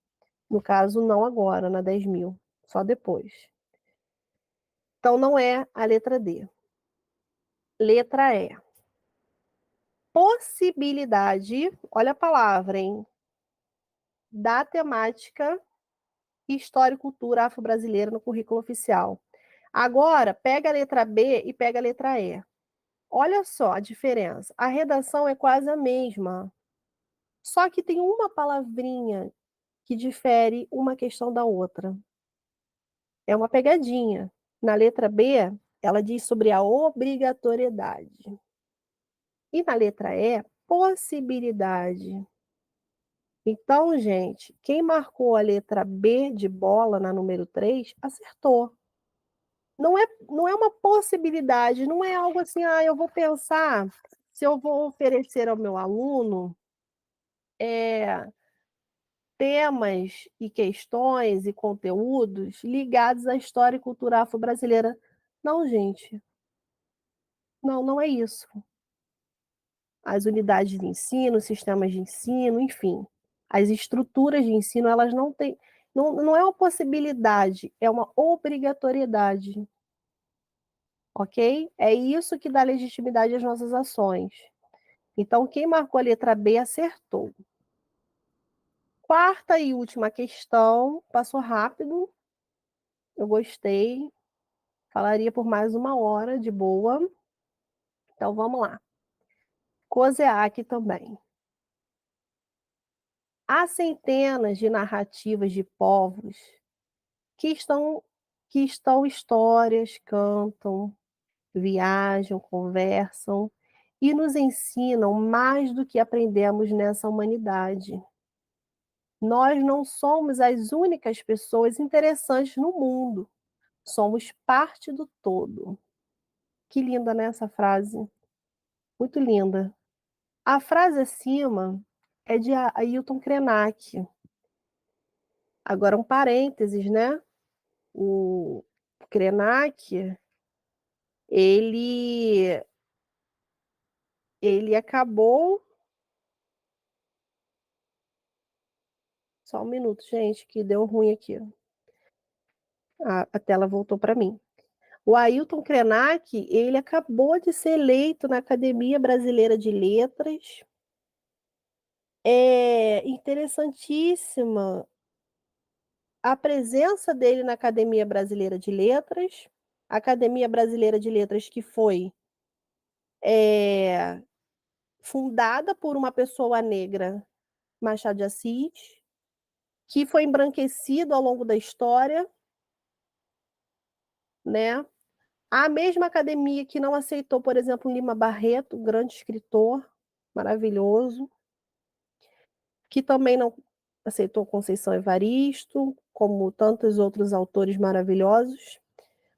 No caso, não agora, na 10.000, só depois. Então, não é a letra D. Letra E. Possibilidade, olha a palavra, hein? Da temática história e cultura afro-brasileira no currículo oficial. Agora, pega a letra B e pega a letra E. Olha só a diferença. A redação é quase a mesma. Só que tem uma palavrinha que difere uma questão da outra. É uma pegadinha. Na letra B, ela diz sobre a obrigatoriedade. E na letra E, possibilidade. Então, gente, quem marcou a letra B de bola na número 3 acertou. Não é uma possibilidade, não é algo assim, eu vou pensar se eu vou oferecer ao meu aluno temas e questões e conteúdos ligados à história e cultura afro-brasileira. Não, gente, não é isso. As unidades de ensino, sistemas de ensino, enfim, as estruturas de ensino, elas não têm, não é uma possibilidade, é uma obrigatoriedade. Ok? É isso que dá legitimidade às nossas ações. Então, quem marcou a letra B acertou. Quarta e última questão, passou rápido, eu gostei, falaria por mais 1 hora, de boa. Então, vamos lá. COSEAC também. Há centenas de narrativas de povos que estão histórias, cantam, viajam, conversam e nos ensinam mais do que aprendemos nessa humanidade. Nós não somos as únicas pessoas interessantes no mundo. Somos parte do todo. Que linda, né, essa frase? Muito linda. A frase acima é de Ailton Krenak. Agora, um parênteses, né? O Krenak, ele, ele acabou... Só um minuto, gente, que deu ruim aqui. A tela voltou para mim. O Ailton Krenak, ele acabou de ser eleito na Academia Brasileira de Letras. É interessantíssima a presença dele na Academia Brasileira de Letras, Academia Brasileira de Letras que foi fundada por uma pessoa negra, Machado de Assis, que foi embranquecido ao longo da história, né? A mesma academia que não aceitou, por exemplo, Lima Barreto, grande escritor, maravilhoso, que também não aceitou Conceição Evaristo, como tantos outros autores maravilhosos.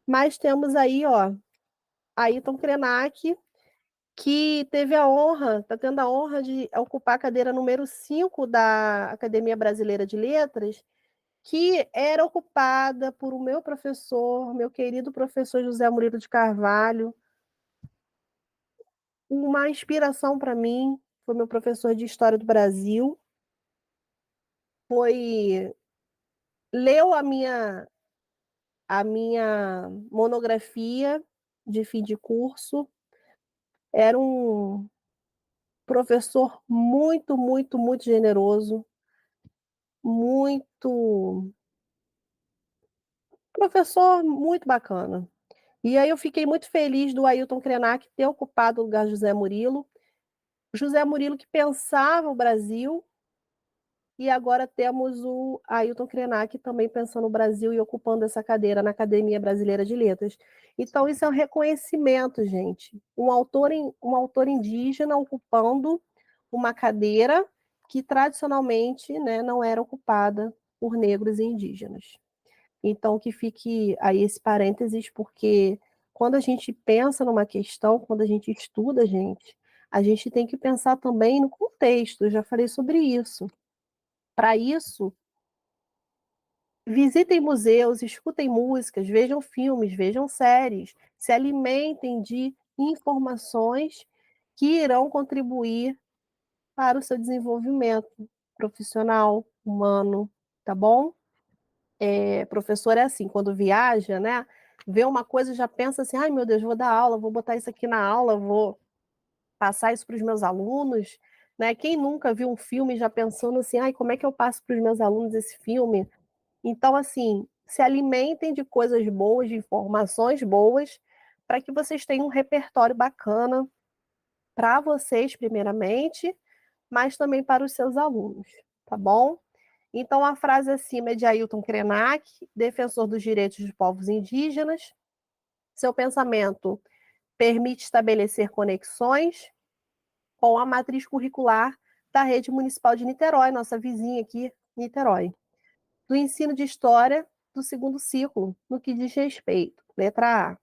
Mas temos aí, Ailton Krenak, que teve a honra, está tendo a honra de ocupar a cadeira número 5 da Academia Brasileira de Letras, que era ocupada por o meu professor, meu querido professor José Murilo de Carvalho, uma inspiração para mim, foi meu professor de História do Brasil, leu a minha monografia de fim de curso. Era um professor muito, muito, muito generoso, muito professor muito bacana. E aí eu fiquei muito feliz do Ailton Krenak ter ocupado o lugar de José Murilo. José Murilo que pensava o Brasil, e agora temos o Ailton Krenak também pensando o Brasil e ocupando essa cadeira na Academia Brasileira de Letras. Então, isso é um reconhecimento, gente. Um autor indígena ocupando uma cadeira que tradicionalmente, né, não era ocupada por negros e indígenas. Então, que fique aí esse parênteses, porque quando a gente pensa numa questão, quando a gente estuda, a gente tem que pensar também no contexto. Eu já falei sobre isso. Para isso, visitem museus, escutem músicas, vejam filmes, vejam séries, se alimentem de informações que irão contribuir para o seu desenvolvimento profissional, humano, tá bom? Professor é assim, quando viaja, né? Vê uma coisa e já pensa assim, ai meu Deus, vou dar aula, vou botar isso aqui na aula, vou passar isso para os meus alunos, né? Quem nunca viu um filme já pensando assim, ai, como é que eu passo para os meus alunos esse filme? Então, assim, se alimentem de coisas boas, de informações boas, para que vocês tenham um repertório bacana para vocês, primeiramente, mas também para os seus alunos, tá bom? Então, a frase acima é de Ailton Krenak, defensor dos direitos dos povos indígenas. Seu pensamento permite estabelecer conexões com a matriz curricular da rede municipal de Niterói, nossa vizinha aqui, Niterói, do ensino de história do segundo ciclo, no que diz respeito, letra A,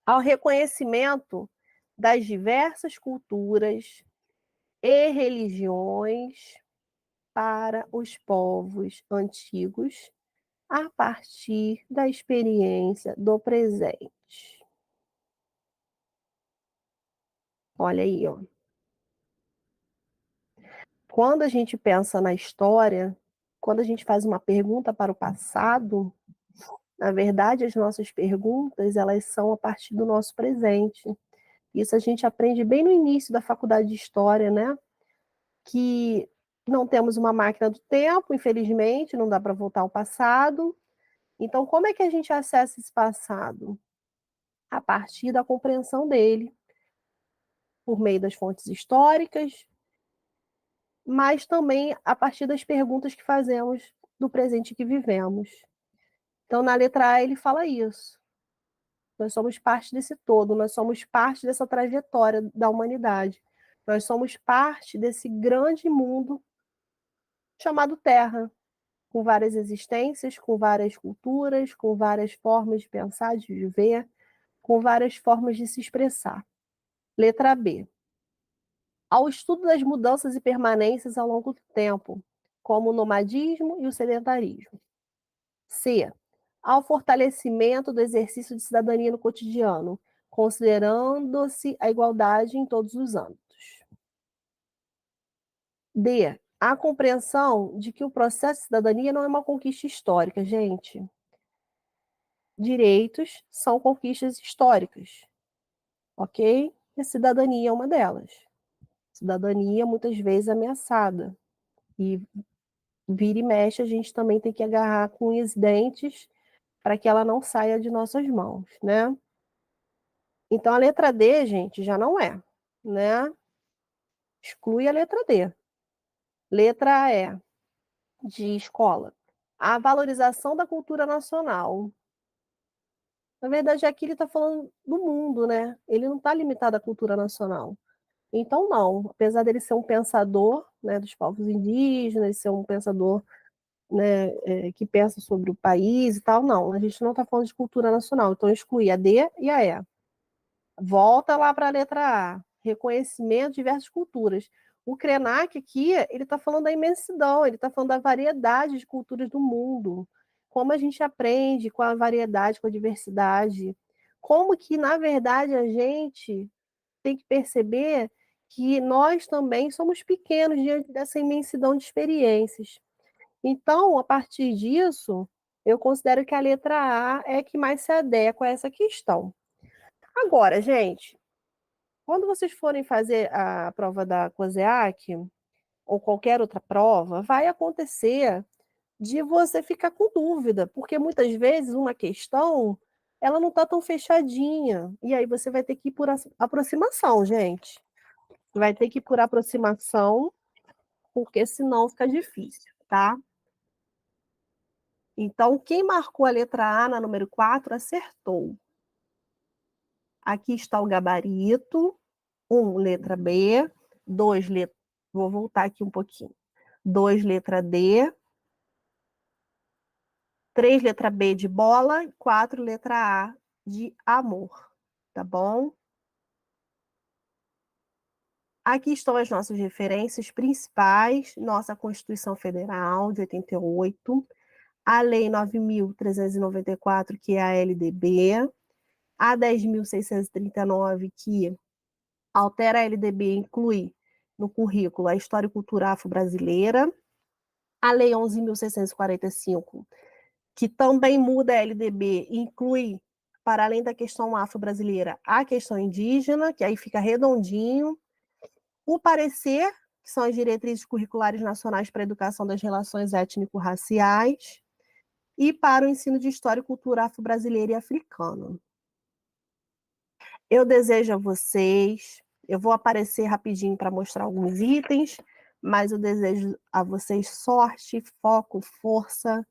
ao reconhecimento das diversas culturas e religiões para os povos antigos a partir da experiência do presente. Olha aí, ó. Quando a gente pensa na história, quando a gente faz uma pergunta para o passado, na verdade, as nossas perguntas, elas são a partir do nosso presente. Isso a gente aprende bem no início da faculdade de História, né? Que não temos uma máquina do tempo, infelizmente, não dá para voltar ao passado. Então, como é que a gente acessa esse passado? A partir da compreensão dele, por meio das fontes históricas, mas também a partir das perguntas que fazemos do presente que vivemos. Então, na letra A, ele fala isso. Nós somos parte desse todo, nós somos parte dessa trajetória da humanidade. Nós somos parte desse grande mundo chamado Terra, com várias existências, com várias culturas, com várias formas de pensar, de viver, com várias formas de se expressar. Letra B. Ao estudo das mudanças e permanências ao longo do tempo, como o nomadismo e o sedentarismo. C. Ao fortalecimento do exercício de cidadania no cotidiano, considerando-se a igualdade em todos os âmbitos. D. A compreensão de que o processo de cidadania não é uma conquista histórica, gente. Direitos são conquistas históricas, ok? E a cidadania é uma delas. Cidadania muitas vezes ameaçada. E vira e mexe, a gente também tem que agarrar com unhas e dentes para que ela não saia de nossas mãos, né? Então a letra D, gente, já não é, né? Exclui a letra D. Letra A é de escola. A valorização da cultura nacional. Na verdade, aqui ele está falando do mundo, né? Ele não está limitado à cultura nacional. Então, não. Apesar dele ser um pensador, né, dos povos indígenas, ser um pensador, né, que pensa sobre o país e tal, não. A gente não está falando de cultura nacional. Então, exclui a D e a E. Volta lá para a letra A. Reconhecimento de diversas culturas. O Krenak aqui, ele está falando da imensidão, ele está falando da variedade de culturas do mundo. Como a gente aprende com a variedade, com a diversidade. Como que, na verdade, a gente tem que perceber que nós também somos pequenos diante dessa imensidão de experiências. Então, a partir disso, eu considero que a letra A é que mais se adequa a essa questão. Agora, gente, quando vocês forem fazer a prova da COSEAC, ou qualquer outra prova, vai acontecer de você ficar com dúvida, porque muitas vezes uma questão ela não está tão fechadinha, e aí você vai ter que ir por aproximação, gente. Vai ter que ir por aproximação, porque senão fica difícil, tá? Então, quem marcou a letra A na número 4 acertou. Aqui está o gabarito. 1, letra B. 2, letra... Vou voltar aqui um pouquinho. 2, letra D. 3, letra B de bola. 4, letra A de amor. Tá bom? Aqui estão as nossas referências principais. Nossa Constituição Federal de 88. A Lei 9.394, que é a LDB. A 10.639, que altera a LDB e inclui no currículo a História e Cultura Afro-Brasileira. A Lei 11.645, que também muda a LDB e inclui, para além da questão afro-brasileira, a questão indígena, que aí fica redondinho. O parecer, que são as diretrizes curriculares nacionais para a educação das relações étnico-raciais, e para o ensino de História e Cultura Afro-Brasileira e Africana. Eu desejo a vocês, eu vou aparecer rapidinho para mostrar alguns itens, mas eu desejo a vocês sorte, foco, força,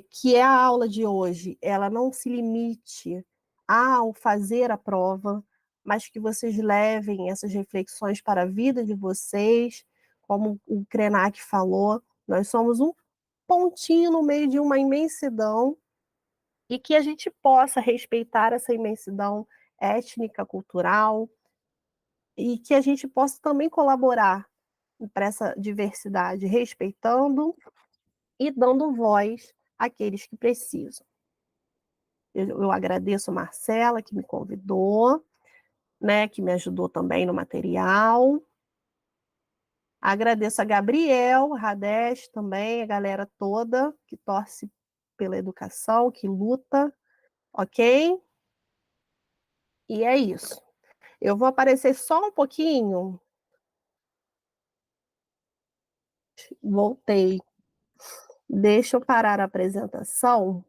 que a aula de hoje ela não se limite ao fazer a prova, mas que vocês levem essas reflexões para a vida de vocês, como o Krenak falou, nós somos um pontinho no meio de uma imensidão, e que a gente possa respeitar essa imensidão étnica, cultural, e que a gente possa também colaborar para essa diversidade, respeitando e dando voz àqueles que precisam. Eu agradeço a Marcela, que me convidou, né, que me ajudou também no material. Agradeço a Gabriel, Radesh também, a galera toda que torce pela educação, que luta, ok? E é isso. Eu vou aparecer só um pouquinho. Voltei. Deixa eu parar a apresentação.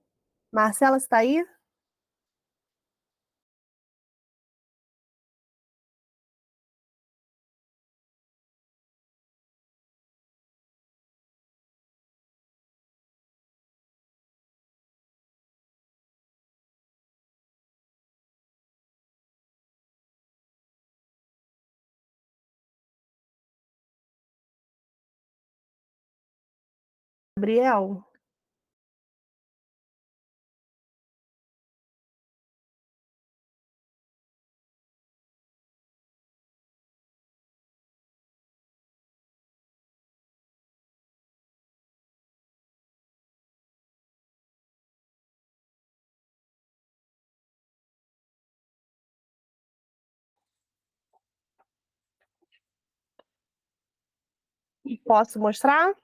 Marcela, está aí? Gabriel? Posso mostrar?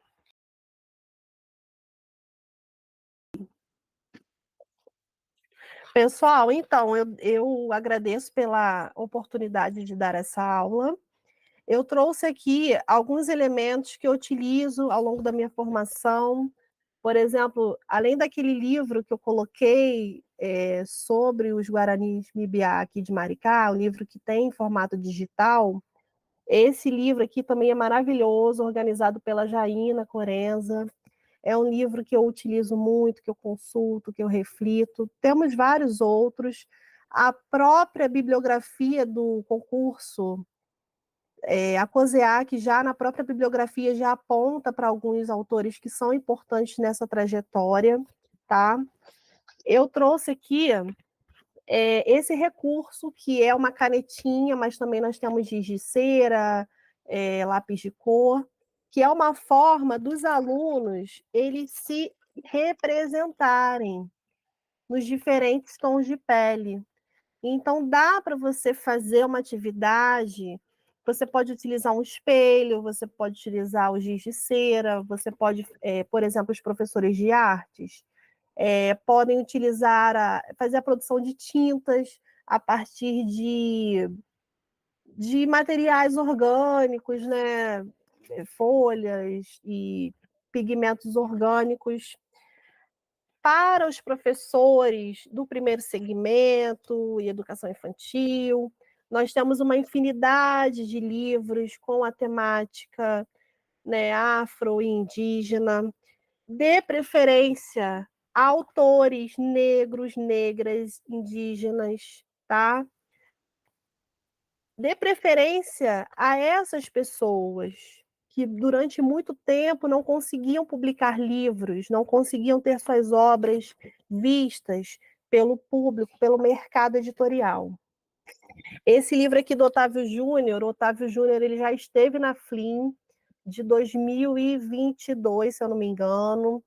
Pessoal, então, eu agradeço pela oportunidade de dar essa aula. Eu trouxe aqui alguns elementos que eu utilizo ao longo da minha formação. Por exemplo, além daquele livro que eu coloquei sobre os Guaranis Mibiá aqui de Maricá, um livro que tem em formato digital, esse livro aqui também é maravilhoso, organizado pela Jaina Corenza. É um livro que eu utilizo muito, que eu consulto, que eu reflito. Temos vários outros. A própria bibliografia do concurso, a COSEAC, já na própria bibliografia, já aponta para alguns autores que são importantes nessa trajetória, tá? Eu trouxe aqui esse recurso, que é uma canetinha, mas também nós temos giz de cera, lápis de cor, que é uma forma dos alunos eles se representarem nos diferentes tons de pele. Então, dá para você fazer uma atividade Você pode utilizar um espelho, você pode utilizar o giz de cera, você pode, por exemplo, os professores de artes podem fazer a produção de tintas a partir de materiais orgânicos, né? Folhas e pigmentos orgânicos. Para os professores do primeiro segmento e educação infantil, nós temos uma infinidade de livros com a temática, né, afro e indígena, de preferência autores negros, negras, indígenas, tá? Dê preferência a essas pessoas que durante muito tempo não conseguiam publicar livros, não conseguiam ter suas obras vistas pelo público, pelo mercado editorial. Esse livro aqui do o Otávio Júnior, ele já esteve na Flim de 2022, se eu não me engano.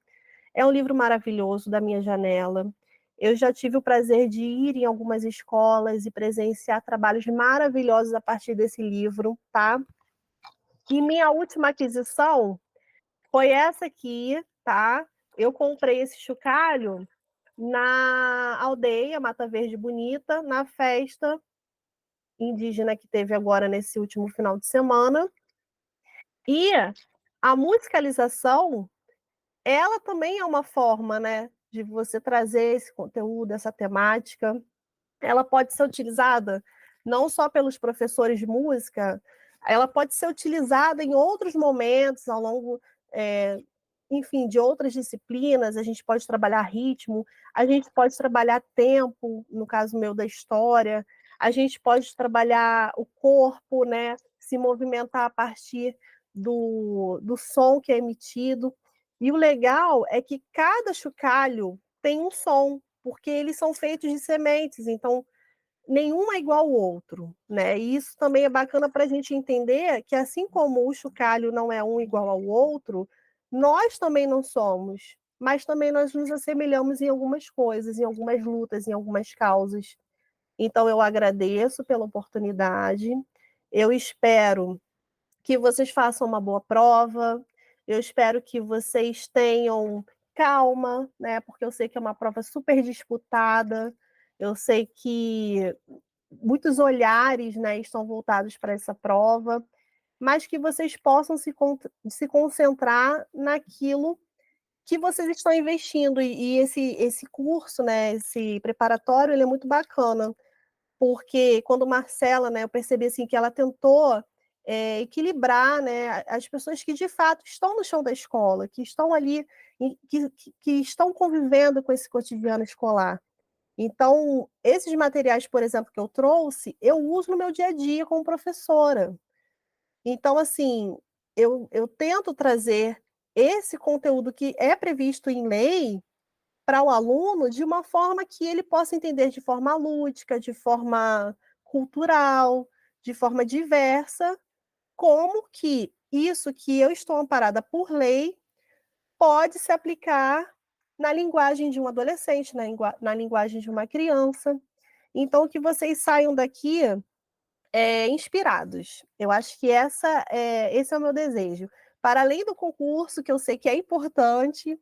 É um livro maravilhoso, da minha janela. Eu já tive o prazer de ir em algumas escolas e presenciar trabalhos maravilhosos a partir desse livro, tá? E minha última aquisição foi essa aqui, tá? Eu comprei esse chocalho na aldeia Mata Verde Bonita, na festa indígena que teve agora nesse último final de semana. E a musicalização, ela também é uma forma, né, de você trazer esse conteúdo, essa temática. Ela pode ser utilizada não só pelos professores de música, ela pode ser utilizada em outros momentos, ao longo, enfim, de outras disciplinas. A gente pode trabalhar ritmo, a gente pode trabalhar tempo, no caso meu da história, a gente pode trabalhar o corpo, né, se movimentar a partir do som que é emitido. E o legal é que cada chocalho tem um som, porque eles são feitos de sementes, então nenhum é igual ao outro, né? E isso também é bacana para a gente entender que, assim como o chocalho não é um igual ao outro, nós também não somos, mas também nós nos assemelhamos em algumas coisas, em algumas lutas, em algumas causas. Então, eu agradeço pela oportunidade, eu espero que vocês façam uma boa prova, eu espero que vocês tenham calma, né? Porque eu sei que é uma prova super disputada, eu sei que muitos olhares, né, estão voltados para essa prova, mas que vocês possam se concentrar naquilo que vocês estão investindo. E esse curso, né, esse preparatório, ele é muito bacana, porque quando Marcela, né, eu percebi assim, que ela tentou equilibrar, né, as pessoas que de fato estão no chão da escola, que estão ali, que estão convivendo com esse cotidiano escolar. Então, esses materiais, por exemplo, que eu trouxe, eu uso no meu dia a dia como professora. Então, assim, eu tento trazer esse conteúdo que é previsto em lei para o aluno de uma forma que ele possa entender de forma lúdica, de forma cultural, de forma diversa, como que isso que eu estou amparada por lei pode se aplicar na linguagem de um adolescente, na linguagem de uma criança. Então, que vocês saiam daqui inspirados. Eu acho que esse é o meu desejo. Para além do concurso, que eu sei que é importante,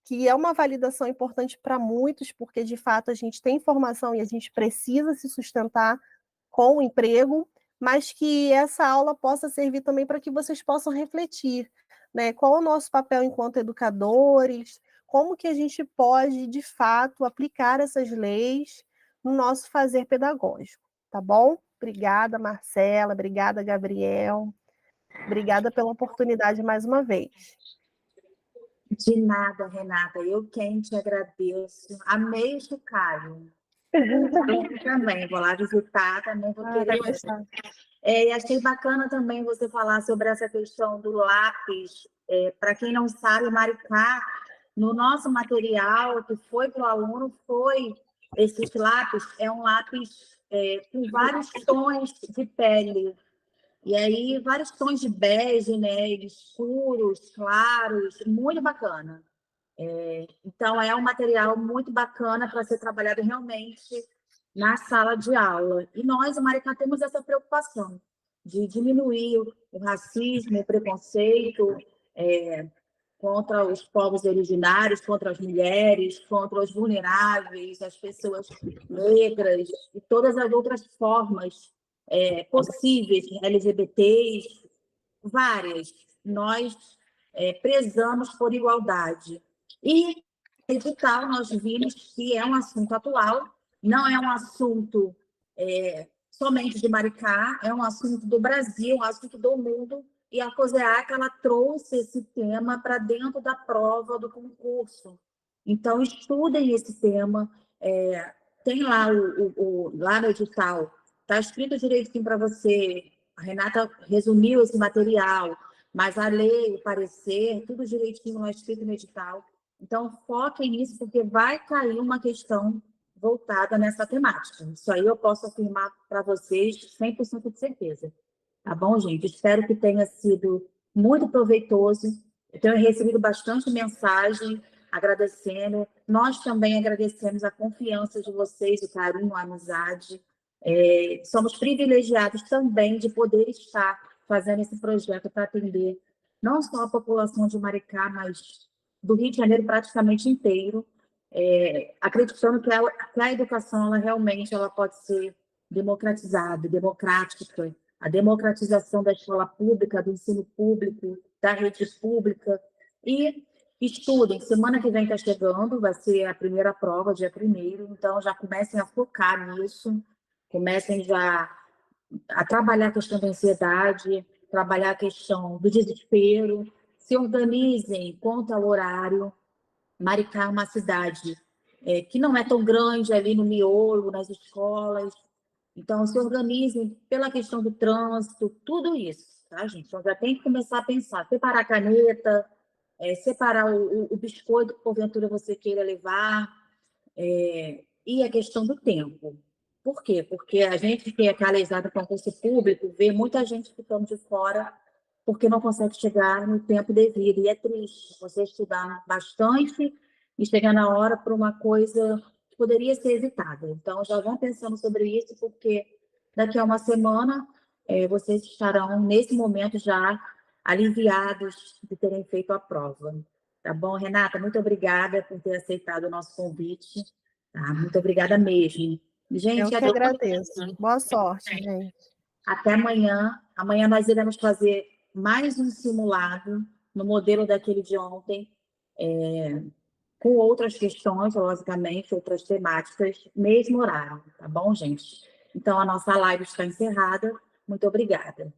que é uma validação importante para muitos, porque de fato a gente tem formação e a gente precisa se sustentar com o emprego, mas que essa aula possa servir também para que vocês possam refletir, né? Qual é o nosso papel enquanto educadores, como que a gente pode, de fato, aplicar essas leis no nosso fazer pedagógico, tá bom? Obrigada, Marcela, obrigada, Gabriel, obrigada pela oportunidade mais uma vez. De nada, Renata. Eu quem te agradeço. Amei o chocalho. Eu também vou lá visitar, também vou querer. E achei bacana também você falar sobre essa questão do lápis. Para quem não sabe, Maricá, no nosso material que foi para o aluno, foi esse lápis, é um lápis com vários tons de pele. E aí, vários tons de bege, né? Escuros, claros, muito bacana. Então, é um material muito bacana para ser trabalhado realmente na sala de aula. E nós, o Maricá, temos essa preocupação de diminuir o racismo, o preconceito contra os povos originários, contra as mulheres, contra os vulneráveis, as pessoas negras e todas as outras formas possíveis, LGBTs, várias. Nós prezamos por igualdade. E edital, nós vimos que é um assunto atual, não é um assunto somente de Maricá, é um assunto do Brasil, um assunto do mundo, e a COSEAC ela trouxe esse tema para dentro da prova do concurso. Então, estudem esse tema, tem lá, lá no edital, está escrito direitinho para você, a Renata resumiu esse material, mas a lei, o parecer, tudo direitinho lá escrito no edital. Então, foquem nisso, porque vai cair uma questão voltada nessa temática. Isso aí eu posso afirmar para vocês 100% de certeza. Tá bom, gente? Espero que tenha sido muito proveitoso. Eu tenho recebido bastante mensagem agradecendo. Nós também agradecemos a confiança de vocês, o carinho, a amizade. Somos privilegiados também de poder estar fazendo esse projeto para atender não só a população de Maricá, mas do Rio de Janeiro praticamente inteiro, acreditando que a educação ela realmente ela pode ser democratizada, democrática, a democratização da escola pública, do ensino público, da rede pública. E estudem, semana que vem está chegando, vai ser a primeira prova, dia 1º, então já comecem a focar nisso, comecem já a trabalhar a questão da ansiedade, trabalhar a questão do desespero, se organizem quanto ao horário. Maricá é uma cidade que não é tão grande ali no miolo, nas escolas. Então, se organizem pela questão do trânsito, tudo isso, tá, gente? Então, já tem que começar a pensar, separar a caneta, separar o biscoito que, porventura, você queira levar, e a questão do tempo. Por quê? Porque a gente que é calejado com concurso público vê muita gente ficando de fora porque não consegue chegar no tempo devido. E é triste você estudar bastante e chegar na hora para uma coisa que poderia ser evitada. Então, já vão pensando sobre isso, porque daqui a uma semana vocês estarão, nesse momento, já aliviados de terem feito a prova. Tá bom, Renata? Muito obrigada por ter aceitado o nosso convite. Tá? Muito obrigada mesmo. Gente, Eu que agradeço. Boa sorte, gente. até amanhã. Amanhã nós iremos fazer mais um simulado no modelo daquele de ontem, com outras questões, logicamente, outras temáticas, mesmo horário, tá bom, gente? Então, a nossa live está encerrada. Muito obrigada.